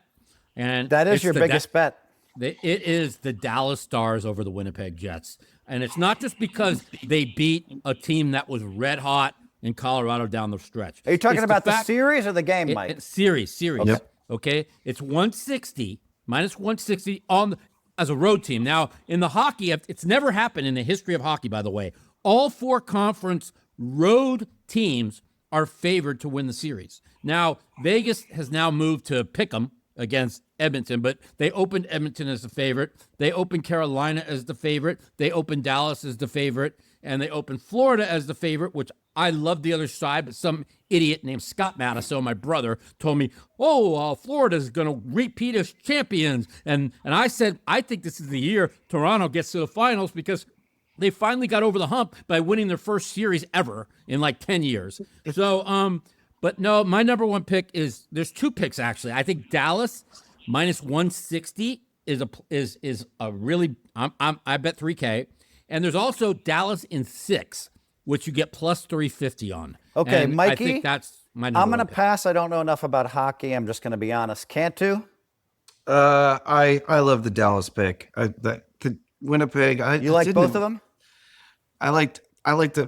Speaker 3: And
Speaker 2: That is
Speaker 3: it's
Speaker 2: your biggest bet.
Speaker 3: It is the Dallas Stars over the Winnipeg Jets. And it's not just because they beat a team that was red hot in Colorado down the stretch.
Speaker 2: Are you talking
Speaker 3: It's
Speaker 2: about the
Speaker 3: fact-
Speaker 2: series or the game, Mike?
Speaker 3: Series.
Speaker 4: Yep.
Speaker 3: Okay. It's 160 minus 160 as a road team. Now, in the hockey, it's never happened in the history of hockey, by the way. All 4 conference road teams are favored to win the series. Now, Vegas has now moved to pick 'em against Edmonton, but they opened Edmonton as the favorite. They opened Carolina as the favorite. They opened Dallas as the favorite. And they opened Florida as the favorite, which I love the other side, but some idiot named Scott Matusow, my brother, told me, Florida's going to repeat as champions. And I said, I think this is the year Toronto gets to the finals because they finally got over the hump by winning their first series ever in like 10 years. So, but no, my number one pick there's 2 picks actually. I think Dallas minus 160 is a really, I bet 3K. And there's also Dallas in 6, which you get plus 350 on.
Speaker 2: Okay,
Speaker 3: and
Speaker 2: Mikey,
Speaker 3: I think that's my number
Speaker 2: I'm going to
Speaker 3: one pick.
Speaker 2: pass. I don't know enough about hockey. I'm just going to be honest. Cantu?
Speaker 4: I love the Dallas pick. The Winnipeg.
Speaker 2: You like both of them?
Speaker 4: I like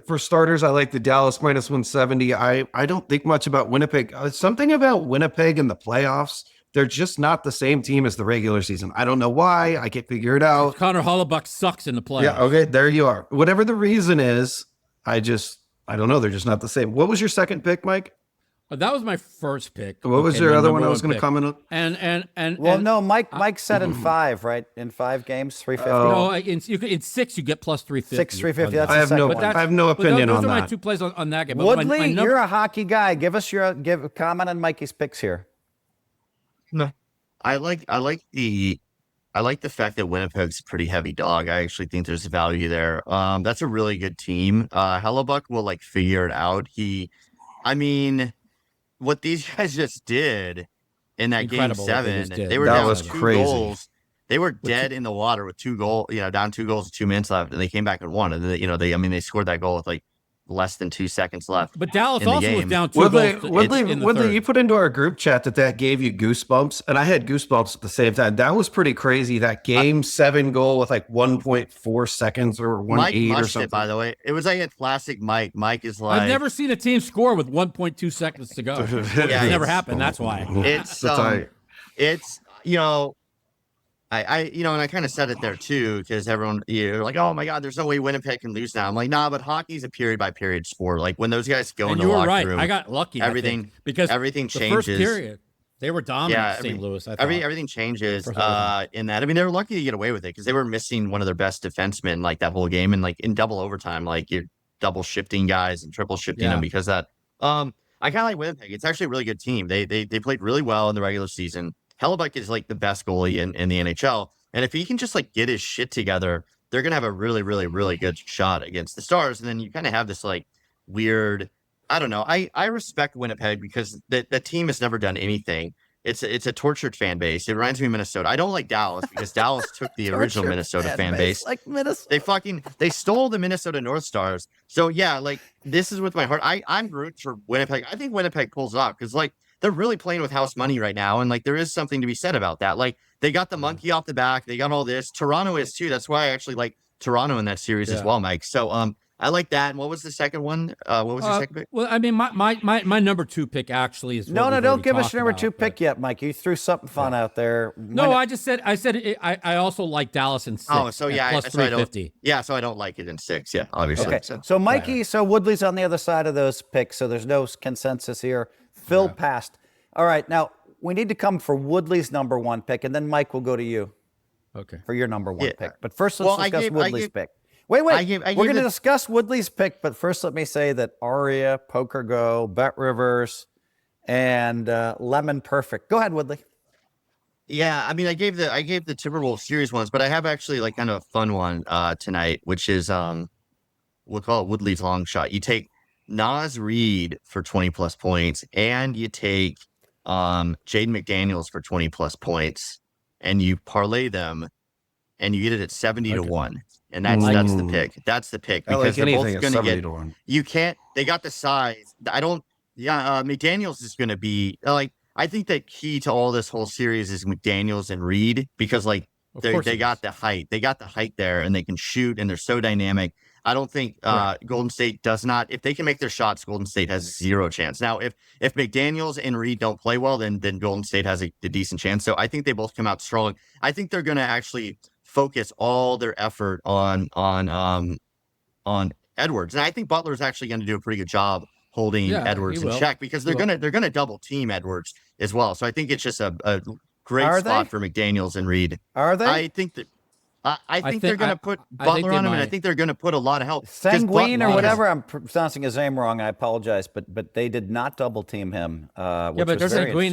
Speaker 4: for starters, I like the Dallas minus 170. I don't think much about Winnipeg. Something about Winnipeg in the playoffs. They're just not the same team as the regular season. I don't know why. I can't figure it out.
Speaker 3: Connor Hellebuck sucks in the playoffs.
Speaker 4: Yeah, okay, there you are. Whatever the reason is, I don't know. They're just not the same. What was your second pick, Mike?
Speaker 3: That was my first pick.
Speaker 4: What was
Speaker 3: Okay,
Speaker 4: your
Speaker 3: my
Speaker 4: other
Speaker 3: number
Speaker 4: one I was going to
Speaker 3: pick.
Speaker 4: comment on?
Speaker 3: And
Speaker 2: Well,
Speaker 3: and-
Speaker 2: no, Mike said in 5, right? In 5 games, 350.
Speaker 3: No, in 6 you get plus 350.
Speaker 2: 6, 350. That's
Speaker 4: I
Speaker 2: the
Speaker 4: have no-
Speaker 2: second
Speaker 3: But
Speaker 2: one.
Speaker 3: that's-
Speaker 4: I have no
Speaker 3: but those-
Speaker 4: opinion
Speaker 3: those
Speaker 4: on
Speaker 3: are my
Speaker 4: that.
Speaker 3: 2 plays on that game. But
Speaker 2: Woodley,
Speaker 3: my number-
Speaker 2: you're a hockey guy. Give us your comment on Mikey's picks here.
Speaker 5: No, I like the fact that Winnipeg's a pretty heavy dog. I actually think there's value there. That's a really good team. Hellebuck will like figure it out. What these guys just did in that
Speaker 3: Incredible
Speaker 5: game
Speaker 3: what they
Speaker 5: 7,
Speaker 3: just did.
Speaker 5: they were
Speaker 4: That
Speaker 5: down
Speaker 4: was
Speaker 5: 2
Speaker 4: crazy.
Speaker 5: goals. They were dead in the water with 2 goals, down 2 goals with 2 minutes left, and they came back and won. And they scored that goal with like less than 2 seconds left.
Speaker 3: But Dallas
Speaker 5: in the
Speaker 3: also was
Speaker 5: game.
Speaker 3: down 2
Speaker 4: Woodley,
Speaker 3: goals in the
Speaker 4: Woodley,
Speaker 3: third.
Speaker 4: you put into our group chat that gave you goosebumps, and I had goosebumps at the same time. That was pretty crazy. That game 7 goal with like 1.4 seconds or 1.8
Speaker 5: Mike
Speaker 4: or
Speaker 5: mushed
Speaker 4: something.
Speaker 5: it, by the way. It was like a classic Mike. Mike is like,
Speaker 3: I've never seen a team score with 1.2 seconds to go. It's never happened. That's why.
Speaker 5: it's
Speaker 4: That's right.
Speaker 5: it's I and I kind of said it there too, because everyone, you're like, oh my God, there's no way Winnipeg can lose now. I'm like, nah, but hockey's a period by period sport. Like when those guys go
Speaker 3: And
Speaker 5: in
Speaker 3: you
Speaker 5: the
Speaker 3: were
Speaker 5: locker
Speaker 3: right.
Speaker 5: room,
Speaker 3: I got lucky. I
Speaker 5: everything-
Speaker 3: think, because
Speaker 5: everything
Speaker 3: the first
Speaker 5: changes.
Speaker 3: period they were dominant.
Speaker 5: Yeah,
Speaker 3: St. Louis. I thought.
Speaker 5: everything changes
Speaker 3: First overtime.
Speaker 5: in that. I mean, they were lucky to get away with it because they were missing one of their best defensemen like that whole game, and like in double overtime, like double shifting guys and triple shifting them because that. I kind of like Winnipeg. It's actually a really good team. They played really well in the regular season. Hellmuth is like the best goalie in the NHL, and if he can just like get his shit together, they're gonna have a really, really, really good shot against the Stars. And then you kind of have this like weird. I don't know. I respect Winnipeg because the team has never done anything. It's a tortured fan base. It reminds me of Minnesota. I don't like Dallas because Dallas took the original Minnesota fan base.
Speaker 2: Like Minnesota.
Speaker 5: They stole the Minnesota North Stars. So yeah, like this is with my heart. I'm rooting for Winnipeg. I think Winnipeg pulls it off because like they're really playing with house money right now, and like there is something to be said about that. Like they got the monkey off the back. They got all this. Toronto is too. That's why I actually like Toronto in that series as well, Mike. So I like that. And what was the second one? What was your second pick?
Speaker 3: Well, I mean, my number 2 pick actually is
Speaker 2: no. Don't give us your number 2 pick yet, Mike. You threw something fun out there.
Speaker 3: No, I said I also like Dallas in 6.
Speaker 5: Oh, so yeah,
Speaker 3: plus 350.
Speaker 5: So I don't like it in 6. Yeah, obviously.
Speaker 2: Okay. So Mikey, so Woodley's on the other side of those picks. So there's no consensus here. Phil passed. All right, now we need to come for Woodley's number 1 pick, and then Mike will go to you.
Speaker 3: Okay.
Speaker 2: For your number 1 pick. But first, let's discuss Woodley's pick. Wait.
Speaker 5: We're
Speaker 2: going to discuss Woodley's pick, but first let me say that Aria, Poker Go, Bet Rivers, and Lemon Perfect. Go ahead, Woodley.
Speaker 5: Yeah, I mean, I gave the Timberwolves series ones, but I have actually like kind of a fun one tonight, which is we'll call it Woodley's long shot. You take Naz Reid for 20 plus points, and you take Jaden McDaniels for 20 plus points, and you parlay them, and you get it at 70-1. And that's the pick. That's the pick because they're both going to get. You can't. They got the size. I don't. Yeah, McDaniels is going to be like. I think that key to all this whole series is McDaniels and Reid because like they got the height. They got the height there, and they can shoot, and they're so dynamic. I don't think Golden State does not. If they can make their shots, Golden State has 0 chance. Now, if McDaniels and Reid don't play well, then Golden State has a decent chance. So I think they both come out strong. I think they're going to actually focus all their effort on Edwards, and I think Butler's actually going to do a pretty good job holding Edwards in check because they're gonna double team Edwards as well. So I think it's just a great spot for McDaniels and Reid.
Speaker 2: Are they?
Speaker 5: I think that. I think they're going to put Butler on him, and I think they're going to put a lot of help.
Speaker 2: Sanguine or whatever. I'm pronouncing his name wrong. I apologize, but they did not double team him. But
Speaker 3: there's Sanguine.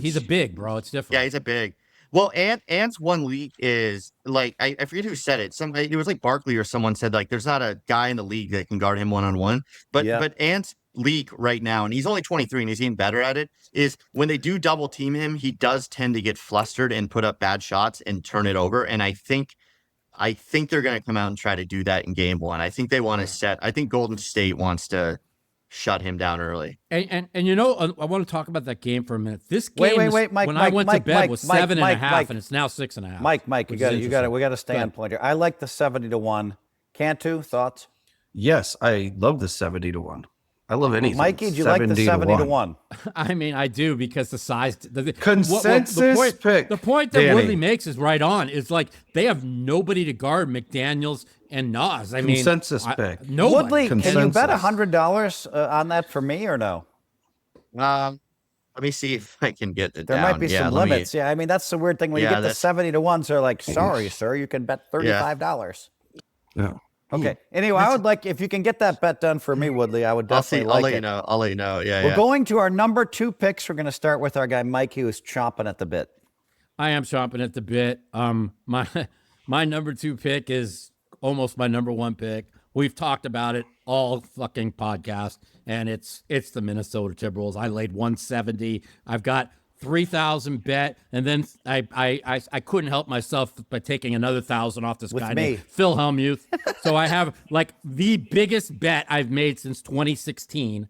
Speaker 3: He's a big bro. It's different.
Speaker 5: Yeah, he's a big. Well, Ant's one leak is like I forget who said it. It was like Barkley or someone said like there's not a guy in the league that can guard him 1-on-1. But Ant's leak right now, and he's only 23 and he's even better at it, is when they do double team him, he does tend to get flustered and put up bad shots and turn it over. And I think they're going to come out and try to do that in game 1. I think they want to set. I think Golden State wants to shut him down early.
Speaker 3: And you know, I want to talk about that game for a minute. This game,
Speaker 2: wait, Mike,
Speaker 3: when
Speaker 2: Mike,
Speaker 3: I went
Speaker 2: Mike,
Speaker 3: to bed
Speaker 2: Mike,
Speaker 3: was
Speaker 2: Mike,
Speaker 3: 7.5, and it's now 6.5.
Speaker 2: Mike, we got to stay on point here. I like the 70-1. Cantu, thoughts?
Speaker 4: Yes, I love the 70-1. I love anything.
Speaker 2: Mikey, do you like the 70-1?
Speaker 3: I mean, I do because the size.
Speaker 4: Consensus pick.
Speaker 3: The point that Woodley makes is right on. It's like they have nobody to guard McDaniels and Naz. I mean,
Speaker 4: consensus pick.
Speaker 2: Woodley, can you bet $100 on that for me or no?
Speaker 5: Let me see if I can get it.
Speaker 2: There might be some limits. Yeah, I mean that's the weird thing when you get the 70-1s. They're like, sorry, sir, you can bet $35.
Speaker 4: Yeah.
Speaker 2: Okay. Anyway, I would like if you can get that bet done for me, Woodley. I would definitely
Speaker 5: I'll let you know. I'll let you know. Yeah.
Speaker 2: We're going to our number 2 picks. We're going to start with our guy Mike, who is chomping at the bit.
Speaker 3: I am chomping at the bit. My number 2 pick is almost my number 1 pick. We've talked about it all fucking podcast, and it's the Minnesota Timberwolves. I laid 170. I've got 3,000 bet, and then I couldn't help myself by taking another 1,000 off this guy named Phil Hellmuth. So I have like the biggest bet I've made since 2016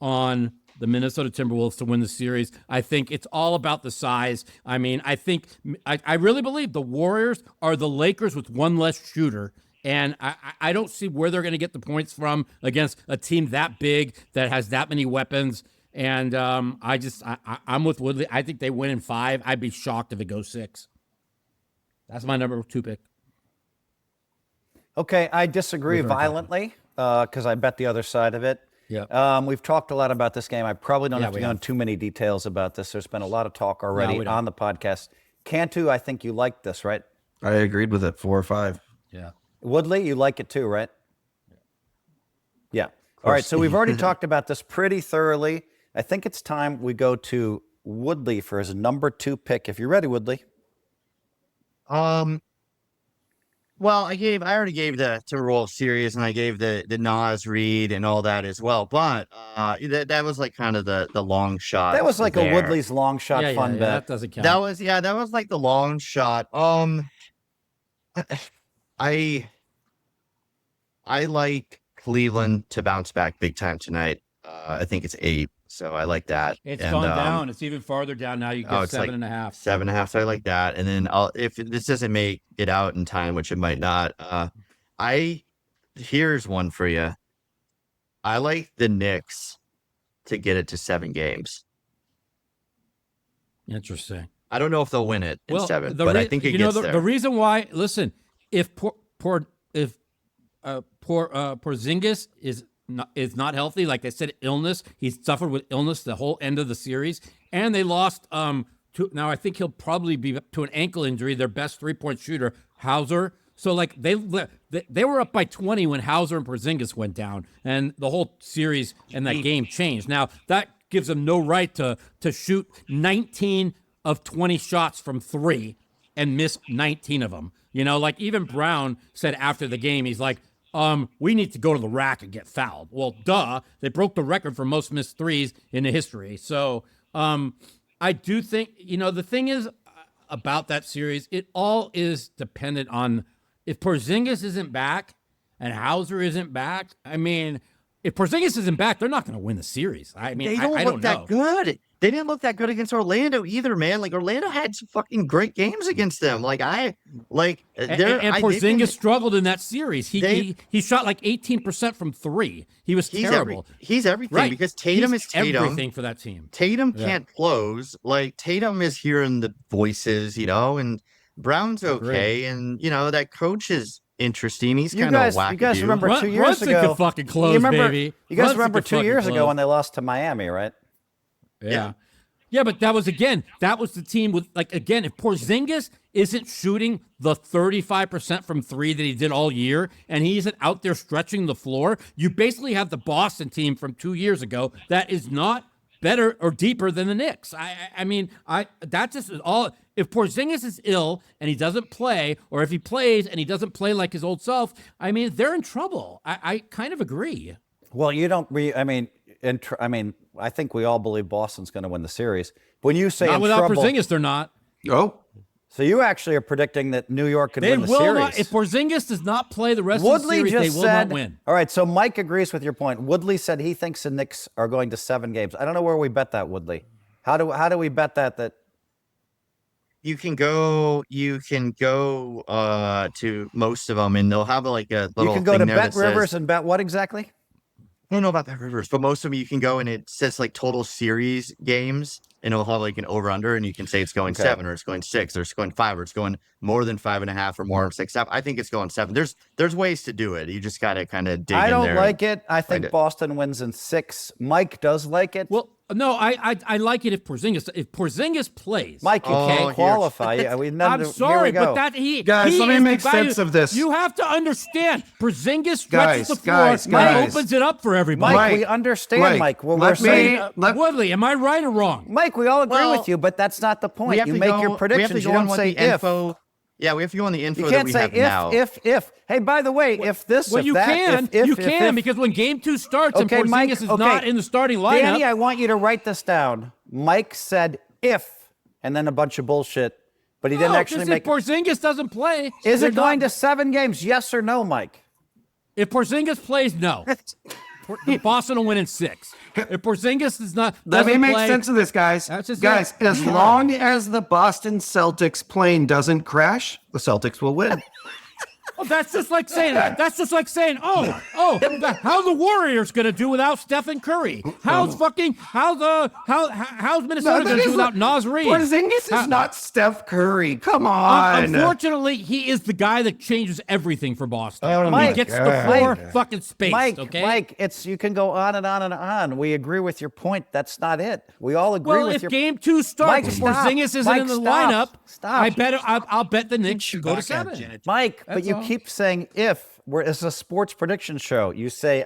Speaker 3: on the Minnesota Timberwolves to win the series. I think it's all about the size. I mean, I really believe the Warriors are the Lakers with one less shooter. And I don't see where they're going to get the points from against a team that big that has that many weapons. And I'm with Woodley. I think they win in 5. I'd be shocked if it goes 6. That's my number 2 pick.
Speaker 2: Okay, I disagree violently because I bet the other side of it.
Speaker 3: Yeah.
Speaker 2: We've talked a lot about this game. I probably don't have to go into too many details about this. There's been a lot of talk already on the podcast. Cantu, I think you liked this, right?
Speaker 4: I agreed with it. 4 or 5.
Speaker 3: Yeah.
Speaker 2: Woodley, you like it too, right? Yeah. All right. So we've already talked about this pretty thoroughly. I think it's time we go to Woodley for his number 2 pick. If you're ready, Woodley.
Speaker 5: Well, I already gave the Timberwolves series, and I gave the Naz Reid and all that as well. But that was like kind of the long shot.
Speaker 2: That was like
Speaker 5: there.
Speaker 2: a Woodley's long shot fun bet.
Speaker 3: That doesn't count.
Speaker 5: That was like the long shot. I like Cleveland to bounce back big time tonight. I think it's 8, so I like that.
Speaker 3: It's gone down. It's even farther down now. You get 7.5.
Speaker 5: 7.5. So I like that. And then if this doesn't make it out in time, which it might not, here's one for you. I like the Knicks to get it to 7 games.
Speaker 3: Interesting.
Speaker 5: I don't know if they'll win it in 7, but I think it gets there.
Speaker 3: The reason why, listen, if Porzingis is not healthy, like I said, illness. He's suffered with illness the whole end of the series, and they lost. Now I think he'll probably be to an ankle injury. Their best 3-point shooter, Hauser. So like they were up by 20 when Hauser and Porzingis went down, and the whole series and that game changed. Now that gives them no right to shoot 19 of 20 shots from 3 and miss 19 of them. You know, like even Brown said after the game, he's like, we need to go to the rack and get fouled. Well, duh. They broke the record for most missed threes in the history. So I do think, the thing is about that series, it all is dependent on if Porzingis isn't back and Hauser isn't back. I mean, if Porzingis isn't back, they're not going to win the series. I mean,
Speaker 5: they don't
Speaker 3: I
Speaker 5: look
Speaker 3: don't know.
Speaker 5: that good. They didn't look that good against Orlando either, man. Like Orlando had some fucking great games against them. And
Speaker 3: Porzingis struggled in that series. He shot like 18% from 3. He was terrible.
Speaker 5: He's everything, right? Because Tatum is Tatum.
Speaker 3: Everything for that team.
Speaker 5: Tatum can't close. Like Tatum is hearing the voices, and Brown's okay, and that coach is interesting. He's kind of wacky.
Speaker 2: You guys remember 2 years
Speaker 3: Brunson
Speaker 2: ago?
Speaker 3: Could fucking close, baby.
Speaker 2: You guys remember 2 years ago when they lost to Miami, right?
Speaker 3: Yeah. Yeah, but that was the team with, like, again, if Porzingis isn't shooting the 35% from 3 that he did all year, and he isn't out there stretching the floor, you basically have the Boston team from 2 years ago that is not better or deeper than the Knicks. That just is all. If Porzingis is ill and he doesn't play, or if he plays and he doesn't play like his old self, they're in trouble. I kind of agree.
Speaker 2: Well, you don't. I think we all believe Boston's going to win the series. When you say
Speaker 3: not without Porzingis, they're not.
Speaker 4: Oh,
Speaker 2: so you actually are predicting that New York could win the series.
Speaker 3: Not, if Porzingis does not play the rest of the series, they will not win.
Speaker 2: All right, so Mike agrees with your point. Woodley said he thinks the Knicks are going to 7 games. I don't know where we bet that, Woodley. How do we bet that?
Speaker 5: You can go to most of them, and they'll have like a little.
Speaker 2: You can go
Speaker 5: thing
Speaker 2: to
Speaker 5: there
Speaker 2: Bet Rivers and bet what exactly?
Speaker 5: I don't know about Bet Rivers, but most of them you can go and it says like total series games, and it'll have like an over under, and you can say it's going 7 or it's going 6 or it's going 5 or it's going more than 5.5 or more than 6. I think it's going 7. There's ways to do it. You just got to kind of dig in there.
Speaker 2: I don't like it. I think Boston wins in 6. Mike does like it.
Speaker 3: Well, no, I like it if Porzingis plays.
Speaker 2: Mike, you can't qualify.
Speaker 3: I'm sorry, but let me
Speaker 4: make sense of this.
Speaker 3: You have to understand. Porzingis stretches the floor and opens it up for everybody.
Speaker 2: Mike, we understand, Mike.
Speaker 3: Woodley, am I right or wrong?
Speaker 2: Mike, we all agree with you, but that's not the point. You make your predictions. You don't say if.
Speaker 5: Yeah, we have to go on the info
Speaker 2: you can't
Speaker 5: that we
Speaker 2: say
Speaker 5: have now.
Speaker 2: If. Hey, by the way, if this,
Speaker 3: well,
Speaker 2: if
Speaker 3: you
Speaker 2: that,
Speaker 3: can,
Speaker 2: if,
Speaker 3: you can, because when game 2 starts and Porzingis is not in the starting lineup.
Speaker 2: Danny, I want you to write this down. Mike said if, and then a bunch of bullshit, but he didn't actually make.
Speaker 3: If Porzingis doesn't play,
Speaker 2: is it going to 7 games? Yes or no, Mike?
Speaker 3: If Porzingis plays, no. Boston will win in 6. If Porzingis does not,
Speaker 4: let me make sense of this, guys. Guys, as long as the Boston Celtics plane doesn't crash, the Celtics will win.
Speaker 3: Oh, that's just like saying how the Warriors going to do without Stephen Curry? How's Minnesota going to do without Naz Reid?
Speaker 4: Porzingis is not Steph Curry. Come on.
Speaker 3: Unfortunately, he is the guy that changes everything for Boston.
Speaker 2: Mike,
Speaker 3: he gets the floor fucking spaced.
Speaker 2: Mike, you can go on and on and on. We agree with your point. That's not it. We all agree with your.
Speaker 3: Well, if game 2 starts and Porzingis isn't in the lineup, I'll bet the Knicks should go to 7.
Speaker 2: Mike, but you keep saying if. it's a sports prediction show. You say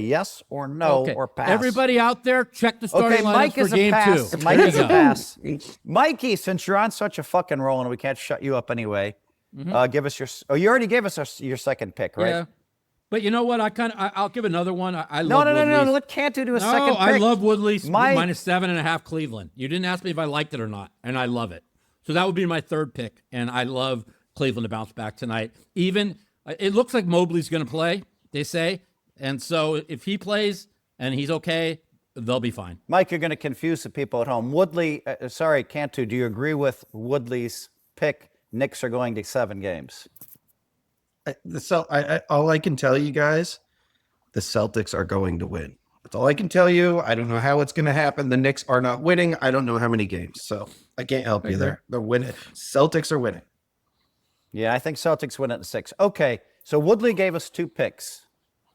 Speaker 2: yes or no or pass.
Speaker 3: Everybody out there, check the starting lineups
Speaker 2: Mike
Speaker 3: for
Speaker 2: is a
Speaker 3: game
Speaker 2: pass.
Speaker 3: 2.
Speaker 2: Mike is a pass. Mikey, since you're on such a fucking roll and we can't shut you up anyway, give us your. Oh, you already gave us your second pick, right?
Speaker 3: Yeah. But you know what? I'll give another one. I
Speaker 2: No.
Speaker 3: love Woodley's.
Speaker 2: Let Cantu do a second pick.
Speaker 3: I love Woodley's minus 7.5 Cleveland. You didn't ask me if I liked it or not, and I love it. So that would be my third pick, and I love Cleveland to bounce back tonight. Even it looks like Mobley's going to play, they say, and so if he plays and he's okay, they'll be fine.
Speaker 2: Mike, you're going to confuse the people at home. Cantu, do you agree with Woodley's pick? Knicks are going to 7 games.
Speaker 4: All I can tell you guys, the Celtics are going to win. That's all I can tell you. I don't know how it's going to happen. The Knicks are not winning. I don't know how many games, so I can't help you there. They're winning. Celtics are winning.
Speaker 2: Yeah, I think Celtics win it in 6. Okay, so Woodley gave us 2 picks.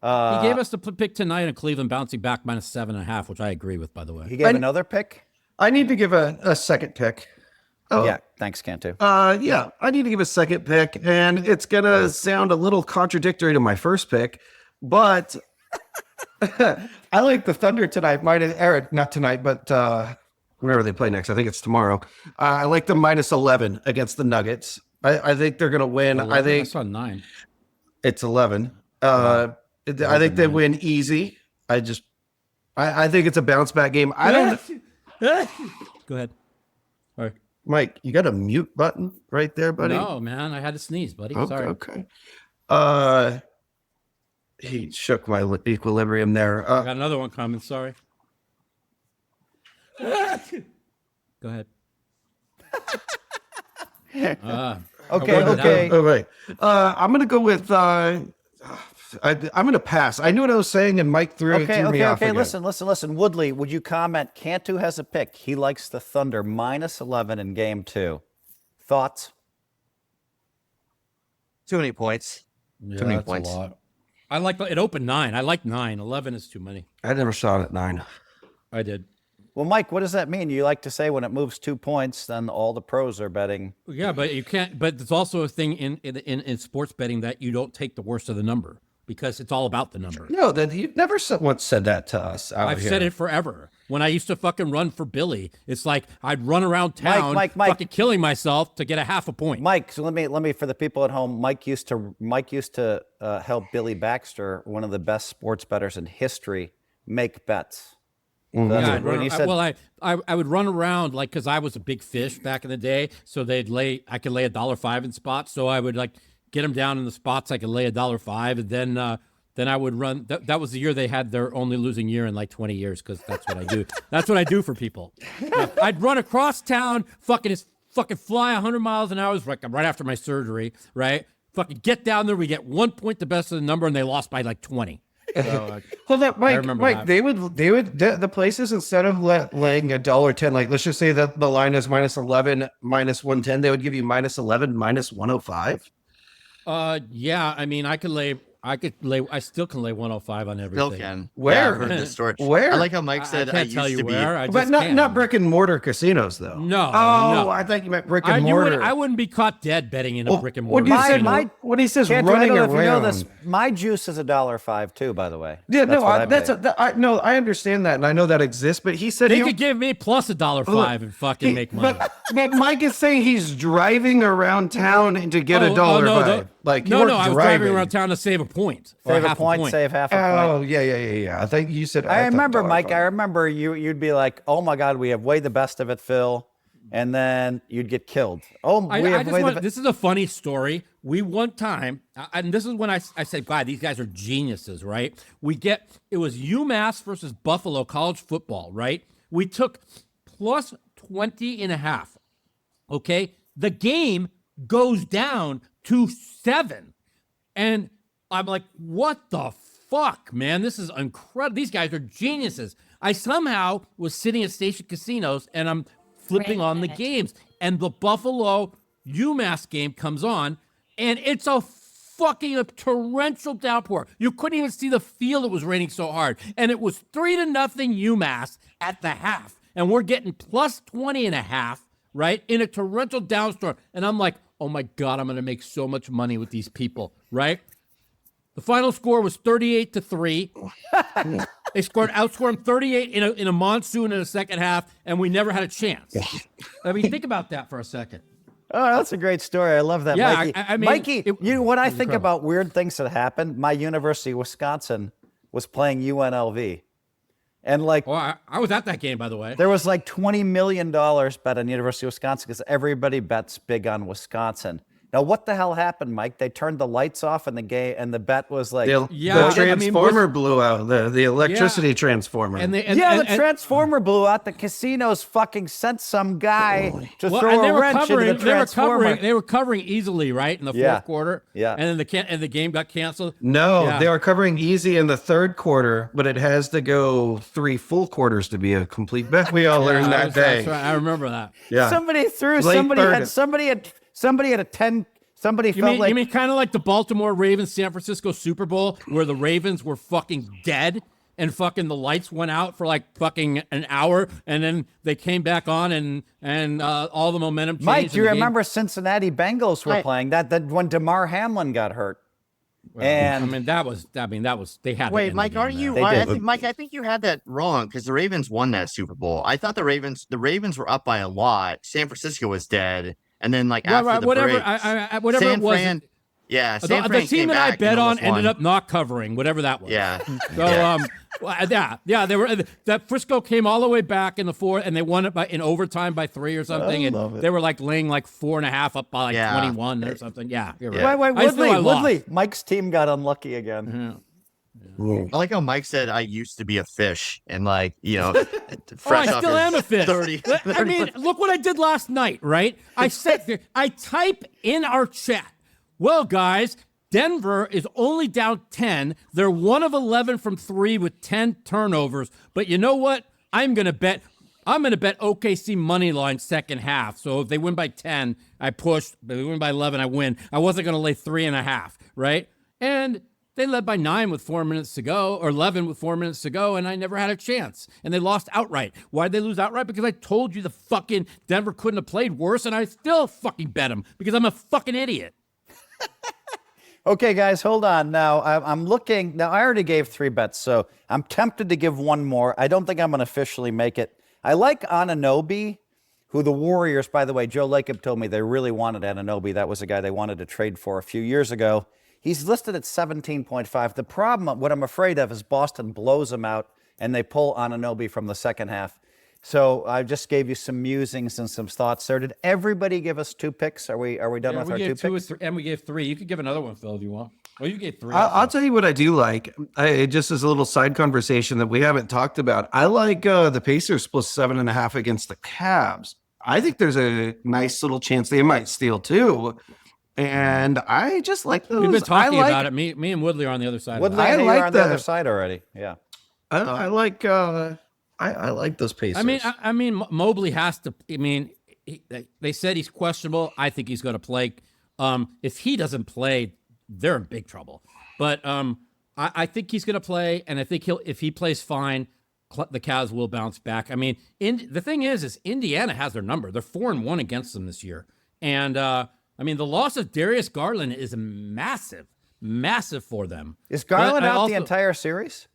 Speaker 3: He gave us the pick tonight in Cleveland bouncing back minus 7.5, which I agree with, by the way.
Speaker 2: He gave another pick?
Speaker 4: I need to give a second pick.
Speaker 2: Oh, yeah. Thanks, Cantu.
Speaker 4: Yeah, I need to give a second pick, and it's going to sound a little contradictory to my first pick, but I like the Thunder tonight. Not tonight, but whenever they play next. I think it's tomorrow. I like the minus 11 against the Nuggets. I think they're going to win.
Speaker 3: 11?
Speaker 4: I think
Speaker 3: I saw 9.
Speaker 4: It's 11. I think they win easy. I think it's a bounce back game. I don't.
Speaker 3: Go ahead. All right.
Speaker 4: Mike, you got a mute button right there, buddy?
Speaker 3: No, man. I had to sneeze, buddy. Sorry.
Speaker 4: Okay. He shook my equilibrium there.
Speaker 3: I got another one coming. Sorry. Go ahead.
Speaker 2: Okay.
Speaker 4: All right. I'm going to go with. I'm going to pass. I knew what I was saying, and Mike threw me off again.
Speaker 2: Listen. Woodley, would you comment? Cantu has a pick. He likes the Thunder minus 11 in game 2. Thoughts?
Speaker 5: Too many points.
Speaker 3: Yeah,
Speaker 5: too many
Speaker 3: that's
Speaker 5: points.
Speaker 3: A lot. I like it opened 9. I like 9. 11 is too many.
Speaker 4: I never saw it at 9.
Speaker 3: I did.
Speaker 2: Well, Mike, what does that mean? You like to say when it moves 2 points, then all the pros are betting.
Speaker 3: Yeah, but you can't. But there's also a thing in sports betting that you don't take the worst of the number because it's all about the number.
Speaker 4: No, that you never once said that to us.
Speaker 3: I've said it forever. When I used to fucking run for Billy, it's like I'd run around town,
Speaker 2: Mike,
Speaker 3: fucking killing myself to get a half a point.
Speaker 2: Mike, so let me for the people at home. Mike used to help Billy Baxter, one of the best sports bettors in history, make bets.
Speaker 3: Yeah, I would run around like because I was a big fish back in the day, so I could lay $1.05 in spots. So I would like get them down in the spots. I could lay $1.05, and then I would run. That was the year they had their only losing year in like 20 years because that's what I do. That's what I do for people. I'd run across town, fucking fly 100 miles an hour, like right after my surgery, right? Fucking get down there. We get 1 point the best of the number, and they lost by like 20. So,
Speaker 4: Hold up, Mike.
Speaker 3: that.
Speaker 4: They would the places instead of laying $1.10, like let's just say that the line is minus 11, minus 110, they would give you minus 11, minus 105.
Speaker 3: Yeah. I mean, I still can lay 105 on everything.
Speaker 5: Still can.
Speaker 4: Where?
Speaker 5: Yeah, I've heard this story.
Speaker 4: Where?
Speaker 5: I like how Mike said
Speaker 3: I
Speaker 5: I
Speaker 3: can't
Speaker 5: used
Speaker 3: tell you
Speaker 5: to
Speaker 3: where. I
Speaker 5: be.
Speaker 3: just
Speaker 4: But not brick and mortar casinos though.
Speaker 3: No.
Speaker 4: Oh, I thought you meant brick and mortar.
Speaker 3: I wouldn't be caught dead betting in a brick and mortar.
Speaker 4: When he says
Speaker 2: Cantu,
Speaker 4: running
Speaker 2: I don't
Speaker 4: around,
Speaker 2: know if you know this. My juice is $1.05 too, by the way.
Speaker 4: Yeah,
Speaker 2: I
Speaker 4: I understand that, and I know that exists. But he said
Speaker 3: they could give me plus $1.05 and fucking make money.
Speaker 4: But Mike is saying he's driving around town to get $1.05.
Speaker 3: I was driving around town to save a point.
Speaker 2: Save a point, save half a point.
Speaker 4: Oh, yeah. I think you said.
Speaker 2: I remember, Mike. I remember you'd be like, "Oh my God, we have way the best of it, Phil," and then you'd get killed.
Speaker 3: This is a funny story. We one time, and this is when I said, "God, these guys are geniuses, right?" It was UMass versus Buffalo college football, right? We took plus 20.5. Okay, the game goes down to 7, and I'm like, what the fuck, man? This is incredible. These guys are geniuses. I somehow was sitting at Station Casinos and I'm flipping on the games. And the Buffalo UMass game comes on and it's a fucking torrential downpour. You couldn't even see the field. It was raining so hard. And it was 3-0 UMass at the half. And we're getting plus 20.5, right? In a torrential downstorm. And I'm like, oh my God, I'm going to make so much money with these people, right? The final score was 38-3. They outscored them 38 in a monsoon in the second half, and we never had a chance. I mean, think about that for a second.
Speaker 2: Oh, that's a great story. I love that,
Speaker 3: Yeah,
Speaker 2: Mikey.
Speaker 3: I mean,
Speaker 2: Mikey, when I think
Speaker 3: incredible.
Speaker 2: about weird things that happened, my University of Wisconsin was playing UNLV. And like,
Speaker 3: I was at that game, by the way.
Speaker 2: there was like $20 million bet on University of Wisconsin because everybody bets big on Wisconsin. Now, what the hell happened, Mike? They turned the lights off in the game, and the bet was like,
Speaker 4: The transformer blew out, the electricity transformer.
Speaker 2: the transformer blew out. The casinos fucking sent some guy to throw a wrench into the transformer.
Speaker 3: They were covering easily, right, in the fourth quarter.
Speaker 2: Yeah.
Speaker 3: And then the game got canceled.
Speaker 4: No, they were covering easy in the third quarter, but it has to go 3 full quarters to be a complete bet. We all learned that day.
Speaker 3: That's right. I remember that.
Speaker 4: Yeah.
Speaker 2: Somebody threw.
Speaker 4: Late
Speaker 2: Somebody had a 10. Somebody
Speaker 3: You
Speaker 2: felt
Speaker 3: mean kind of like the Baltimore Ravens San Francisco Super Bowl where the Ravens were fucking dead and fucking the lights went out for like fucking an hour and then they came back on and all the momentum changed.
Speaker 2: Mike, do you remember Cincinnati Bengals were playing that when DeMar Hamlin got hurt?
Speaker 3: Well,
Speaker 2: and
Speaker 3: that was they had.
Speaker 5: Wait, Mike,
Speaker 3: are
Speaker 5: you? Mike, I think you had that wrong because the Ravens won that Super Bowl. I thought the Ravens were up by a lot. San Francisco was dead. And then, after the
Speaker 3: whatever,
Speaker 5: break,
Speaker 3: whatever
Speaker 5: San
Speaker 3: it was,
Speaker 5: Fran,
Speaker 3: the team that I bet on ended up not covering, whatever that was.
Speaker 5: Yeah.
Speaker 3: So, they were that Frisco came all the way back in the fourth, and they won it in overtime by 3 or something, and they were laying 4.5 up by 21 or something. Yeah, you're right.
Speaker 2: Wait, Woodley, Mike's team got unlucky again.
Speaker 3: Mm-hmm.
Speaker 5: I like how Mike said, I used to be a fish. And
Speaker 3: I still am a fish.
Speaker 5: 30,
Speaker 3: I mean, look what I did last night, right? I type in our chat. Well, guys, Denver is only down 10. They're 1 of 11 from 3 with 10 turnovers. But you know what? I'm going to bet OKC money line second half. So if they win by 10, I push. If they win by 11, I win. I wasn't going to lay 3.5, right? And they led by 9 with 4 minutes to go, or 11 with 4 minutes to go, and I never had a chance. And they lost outright. Why'd they lose outright? Because I told you the fucking Denver couldn't have played worse, and I still fucking bet them because I'm a fucking idiot.
Speaker 2: Okay, guys, hold on. Now, I'm looking. Now, I already gave 3 bets, so I'm tempted to give one more. I don't think I'm going to officially make it. I like Anunoby, who the Warriors, by the way, Joe Lacob told me they really wanted Anunoby. That was a guy they wanted to trade for a few years ago. He's listed at 17.5. The problem, what I'm afraid of, is Boston blows him out and they pull Anunoby from the second half. So I just gave you some musings and some thoughts there. Did everybody give us 2 picks? Are we done with our 2 picks?
Speaker 3: And we gave 3. You could give another one, Phil, if you want. Well, you gave 3.
Speaker 4: I'll tell you what I do like. Just as a little side conversation that we haven't talked about. I like the Pacers plus 7.5 against the Cavs. I think there's a nice little chance they might steal too. And I just like those.
Speaker 3: We've been talking about it. Me and Woodley are on the other side.
Speaker 2: Woodley, I like on the other side already. Yeah,
Speaker 4: I like those Pacers.
Speaker 3: I mean, Mobley has to. I mean, they said he's questionable. I think he's going to play. If he doesn't play, they're in big trouble. But I think he's going to play, and I think if he plays fine, the Cavs will bounce back. I mean, the thing is Indiana has their number. They're 4-1 against them this year, and the loss of Darius Garland is massive for them.
Speaker 2: Is Garland out the entire series?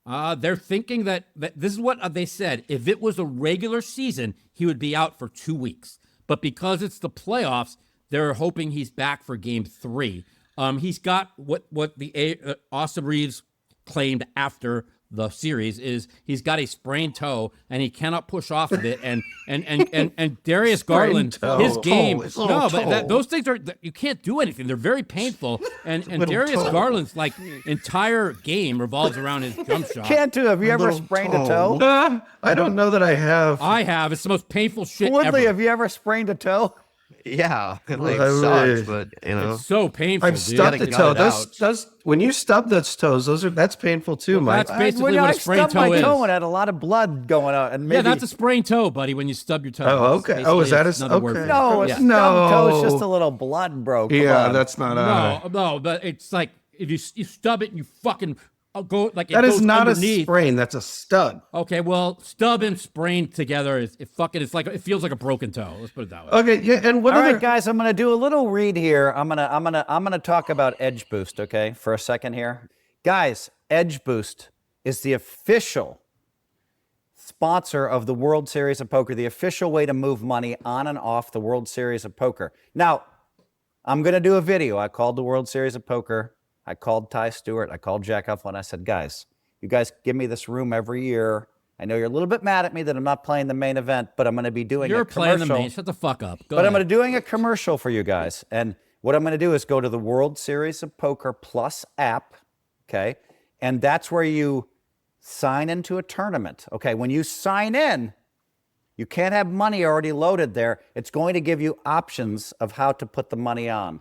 Speaker 3: They're thinking that this is what they said. If it was a regular season, he would be out for 2 weeks. But because it's the playoffs, they're hoping he's back for game 3. He's got what the Austin Reeves claimed after the series is he's got a sprained toe and he cannot push off of it. And Darius Garland, his game, those things you can't do anything. They're very painful. And Darius Garland's entire game revolves around his jump shot.
Speaker 2: Cantu, have you ever sprained a toe?
Speaker 4: I don't know that I have.
Speaker 3: I have. It's the most painful shit
Speaker 2: Woodley,
Speaker 3: ever.
Speaker 2: have you ever sprained a toe?
Speaker 5: Yeah, it sucks, but
Speaker 3: it's so painful.
Speaker 4: I've stubbed the toe. Those when you stub those toes, that's painful too, Mike.
Speaker 3: That's basically what a sprained toe is.
Speaker 2: I stubbed my toe and had a lot of blood going out, and maybe
Speaker 3: that's a sprained toe, buddy. When you stub your toe.
Speaker 4: Oh, okay. Is that okay?
Speaker 2: No, a stubbed toe is just a little blood, bro.
Speaker 4: Come on. That's not.
Speaker 3: No, but it's like if you stub it and you fucking go like it
Speaker 4: That is
Speaker 3: goes
Speaker 4: not
Speaker 3: underneath.
Speaker 4: a sprain. That's a stud.
Speaker 3: Okay, well, stub and sprain together it feels like a broken toe. Let's put it that way.
Speaker 4: Okay, yeah, and what
Speaker 2: All
Speaker 4: other?
Speaker 2: right, guys, I'm gonna do a little read here. I'm gonna talk about EdgeBoost, okay, for a second here. Guys, EdgeBoost is the official sponsor of the World Series of Poker, the official way to move money on and off the World Series of Poker. Now, I'm gonna do a video. I called the World Series of Poker. I called Ty Stewart. I called Jack Huffle, and I said, guys, you guys give me this room every year. I know you're a little bit mad at me that I'm not playing the main event, but I'm going to be doing
Speaker 3: You're
Speaker 2: a commercial.
Speaker 3: playing the main. Shut the fuck up. Go
Speaker 2: I'm
Speaker 3: ahead.
Speaker 2: going to be doing a commercial for you guys. And what I'm going to do is go to the World Series of Poker Plus app, okay? And that's where you sign into a tournament, okay? When you sign in, you can't have money already loaded there. It's going to give you options of how to put the money on.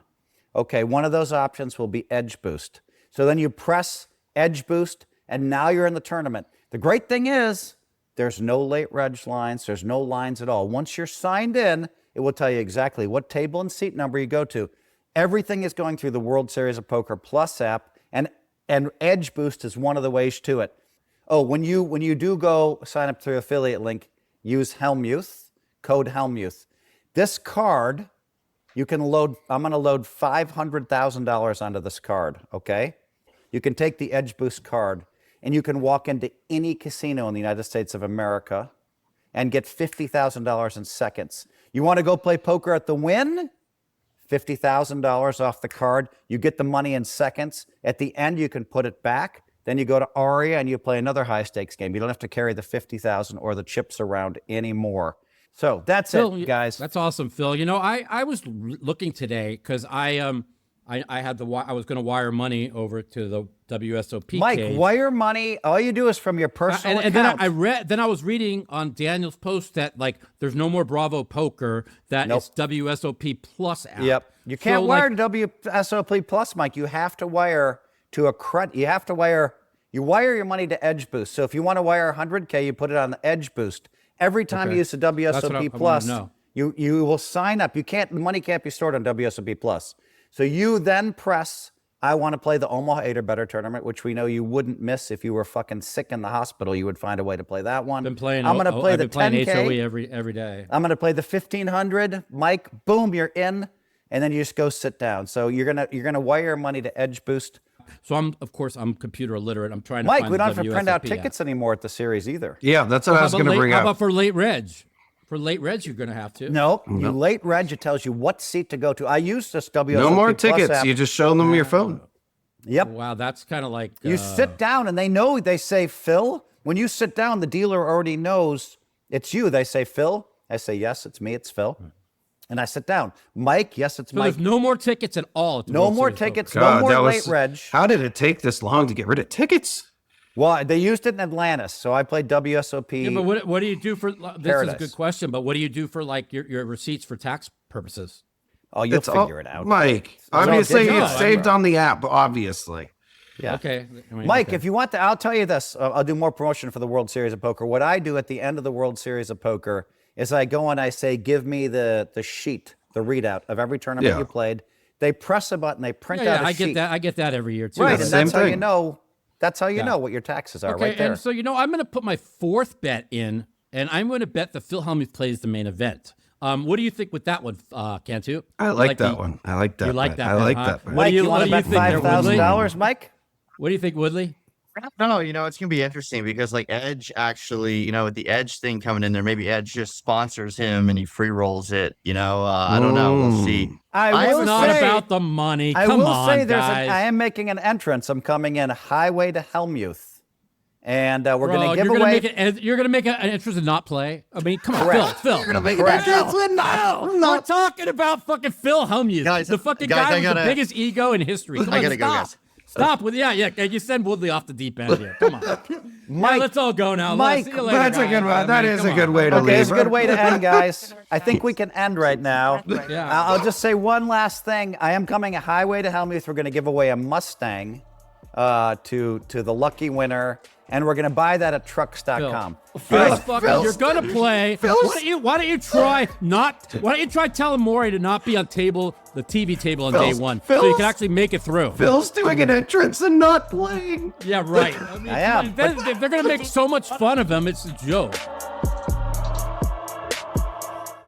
Speaker 2: Okay, one of those options will be EdgeBoost. So then you press EdgeBoost, and now you're in the tournament. The great thing is there's no late reg lines. There's no lines at all. Once you're signed in, it will tell you exactly what table and seat number you go to. Everything is going through the World Series of Poker Plus app, and EdgeBoost is one of the ways to it. Oh, when you do go sign up through affiliate link, use Hellmuth, code Hellmuth. This card, you can load, I'm going to load $500,000 onto this card, okay? You can take the EdgeBoost card, and you can walk into any casino in the United States of America and get $50,000 in seconds. You want to go play poker at the Win? $50,000 off the card. You get the money in seconds. At the end, you can put it back. Then you go to Aria and you play another high-stakes game. You don't have to carry the $50,000 or the chips around anymore. So that's
Speaker 3: Phil,
Speaker 2: it, guys.
Speaker 3: That's awesome, Phil. You know, I was looking today because I was going to wire money over to the WSOP.
Speaker 2: Mike,
Speaker 3: cage.
Speaker 2: wire money. All you do is from your personal
Speaker 3: and
Speaker 2: account.
Speaker 3: then I was reading on Daniel's post that like there's no more Bravo Poker. That
Speaker 2: Nope.
Speaker 3: it's WSOP Plus app.
Speaker 2: Yep. You can't
Speaker 3: So,
Speaker 2: wire
Speaker 3: like,
Speaker 2: to WSOP Plus, Mike. You have to wire to a credit. You have to wire. You wire your money to EdgeBoost. So if you want to wire 100K, you put it on the EdgeBoost. Every time you use the
Speaker 3: That's what I
Speaker 2: WSOP
Speaker 3: wanna
Speaker 2: Plus,
Speaker 3: know.
Speaker 2: you will sign up. The money can't be stored on WSOP Plus. So you then press, I want to play the Omaha 8 or better tournament, which we know you wouldn't miss if you were fucking sick in the hospital. You would find a way to play that one.
Speaker 3: Been playing.
Speaker 2: I'm going to play
Speaker 3: I've
Speaker 2: the
Speaker 3: been playing
Speaker 2: 10K.
Speaker 3: HOE every day.
Speaker 2: I'm going to play the 1500. Mike, boom, you're in, and then you just go sit down. So you're gonna wire money to EdgeBoost.
Speaker 3: So I'm computer illiterate. I'm trying to
Speaker 2: Mike,
Speaker 3: find
Speaker 2: we
Speaker 3: the
Speaker 2: don't have to print out
Speaker 3: WSOP
Speaker 2: tickets anymore at the series either.
Speaker 4: Yeah, that's what I was going to bring
Speaker 3: How
Speaker 4: up.
Speaker 3: about for late reg? For late reg, you're going to have to.
Speaker 2: No, you late reg, it tells you what seat to go to. I use this WSOP
Speaker 4: No more
Speaker 2: Plus
Speaker 4: tickets.
Speaker 2: app.
Speaker 4: You just show them your phone.
Speaker 2: Yep.
Speaker 3: Wow, that's kind of like
Speaker 2: You sit down and they say, Phil, when you sit down, the dealer already knows it's you. They say, Phil. I say, yes, it's me. It's Phil. And I sit down. Mike, yes, it's
Speaker 3: So
Speaker 2: Mike.
Speaker 3: there's no more tickets at all. At the
Speaker 2: No
Speaker 3: World
Speaker 2: more
Speaker 3: Series of
Speaker 2: tickets.
Speaker 3: Poker.
Speaker 2: No more
Speaker 4: that
Speaker 2: late reg.
Speaker 4: How did it take this long to get rid of tickets?
Speaker 2: Well, they used it in Atlantis, so I played WSOP.
Speaker 3: Yeah, but what do you do for? This is a
Speaker 2: Paradise.
Speaker 3: good question. But what do you do for like your receipts for tax purposes?
Speaker 2: Oh, you'll
Speaker 4: It's all-
Speaker 2: figure it out.
Speaker 4: Mike,
Speaker 2: all
Speaker 4: obviously
Speaker 2: digital.
Speaker 4: it's saved on the app, obviously.
Speaker 2: Yeah.
Speaker 3: Okay, I mean,
Speaker 2: Mike,
Speaker 3: okay.
Speaker 2: if you want to, I'll tell you this. I'll do more promotion for the World Series of Poker. What I do at the end of the World Series of Poker is I go and I say, give me the sheet, the readout of every tournament
Speaker 4: Yeah.
Speaker 2: you played. They press a button, they print
Speaker 3: yeah,
Speaker 2: out a
Speaker 3: I
Speaker 2: sheet.
Speaker 3: get that. I get that every year too.
Speaker 2: Right,
Speaker 4: Yeah,
Speaker 2: and
Speaker 4: same
Speaker 2: that's how you
Speaker 4: thing.
Speaker 2: know. That's how you
Speaker 3: Yeah.
Speaker 2: know what your taxes are
Speaker 3: Okay,
Speaker 2: right there.
Speaker 3: and so I'm going to put my fourth bet in, and I'm going to bet that Phil Hellmuth plays the main event. What do you think with that one, Cantu?
Speaker 4: I like that one. I like that.
Speaker 3: You like
Speaker 4: bet.
Speaker 3: that
Speaker 4: I
Speaker 3: bet,
Speaker 4: like
Speaker 3: huh?
Speaker 4: that. bet.
Speaker 3: What
Speaker 2: Mike,
Speaker 3: do you-
Speaker 2: you want
Speaker 3: what
Speaker 2: to
Speaker 3: do you
Speaker 2: bet
Speaker 3: think there, Woodley?
Speaker 2: $5,000, Mike?
Speaker 3: What do you think, Woodley?
Speaker 5: No, it's gonna be interesting because like Edge actually, with the Edge thing coming in there, maybe Edge just sponsors him and he free rolls it. I don't know. We'll see.
Speaker 2: I
Speaker 3: It's
Speaker 2: will
Speaker 3: not
Speaker 2: say,
Speaker 3: about the money.
Speaker 2: I
Speaker 3: Come
Speaker 2: will
Speaker 3: on,
Speaker 2: say
Speaker 3: guys.
Speaker 2: I am making an entrance. I'm coming in Highway to Hellmuth. And we're going to
Speaker 3: Bro,
Speaker 2: give
Speaker 3: you're
Speaker 2: away.
Speaker 3: you're gonna make an entrance and not play. I mean, come on,
Speaker 2: Correct.
Speaker 3: Phil.
Speaker 2: You're gonna make an entrance
Speaker 3: and not. We're talking about fucking Phil Hellmuth,
Speaker 5: Guys,
Speaker 3: the fucking
Speaker 5: guys,
Speaker 3: guy
Speaker 5: I
Speaker 3: with
Speaker 5: gotta-
Speaker 3: the biggest ego in history. Come
Speaker 5: I
Speaker 3: on,
Speaker 5: gotta go,
Speaker 3: stop.
Speaker 5: guys.
Speaker 3: Stop with yeah. You send Woodley off the deep end here. Come on,
Speaker 2: Mike,
Speaker 3: Yeah, let's all go now.
Speaker 2: Mike,
Speaker 3: See you later,
Speaker 4: That's a
Speaker 3: guys.
Speaker 4: good one.
Speaker 3: I
Speaker 4: That
Speaker 3: mean,
Speaker 4: is
Speaker 3: come
Speaker 4: a good
Speaker 3: on.
Speaker 4: way to
Speaker 2: okay,
Speaker 4: leave.
Speaker 2: it's a good way to end, guys. I think we can end right now.
Speaker 3: Yeah.
Speaker 2: I'll just say one last thing. I am coming a Highway to Hellmuth. We're going to give away a Mustang to the lucky winner. and we're going to buy that at trucks.com.
Speaker 3: You're gonna play. Why don't you try telling Maury to not be on the TV table on day one, so you can actually make it through.
Speaker 4: Phil's doing an entrance and not playing.
Speaker 3: Yeah, right. I mean,
Speaker 2: I am.
Speaker 3: They're gonna make so much fun of him. It's a joke.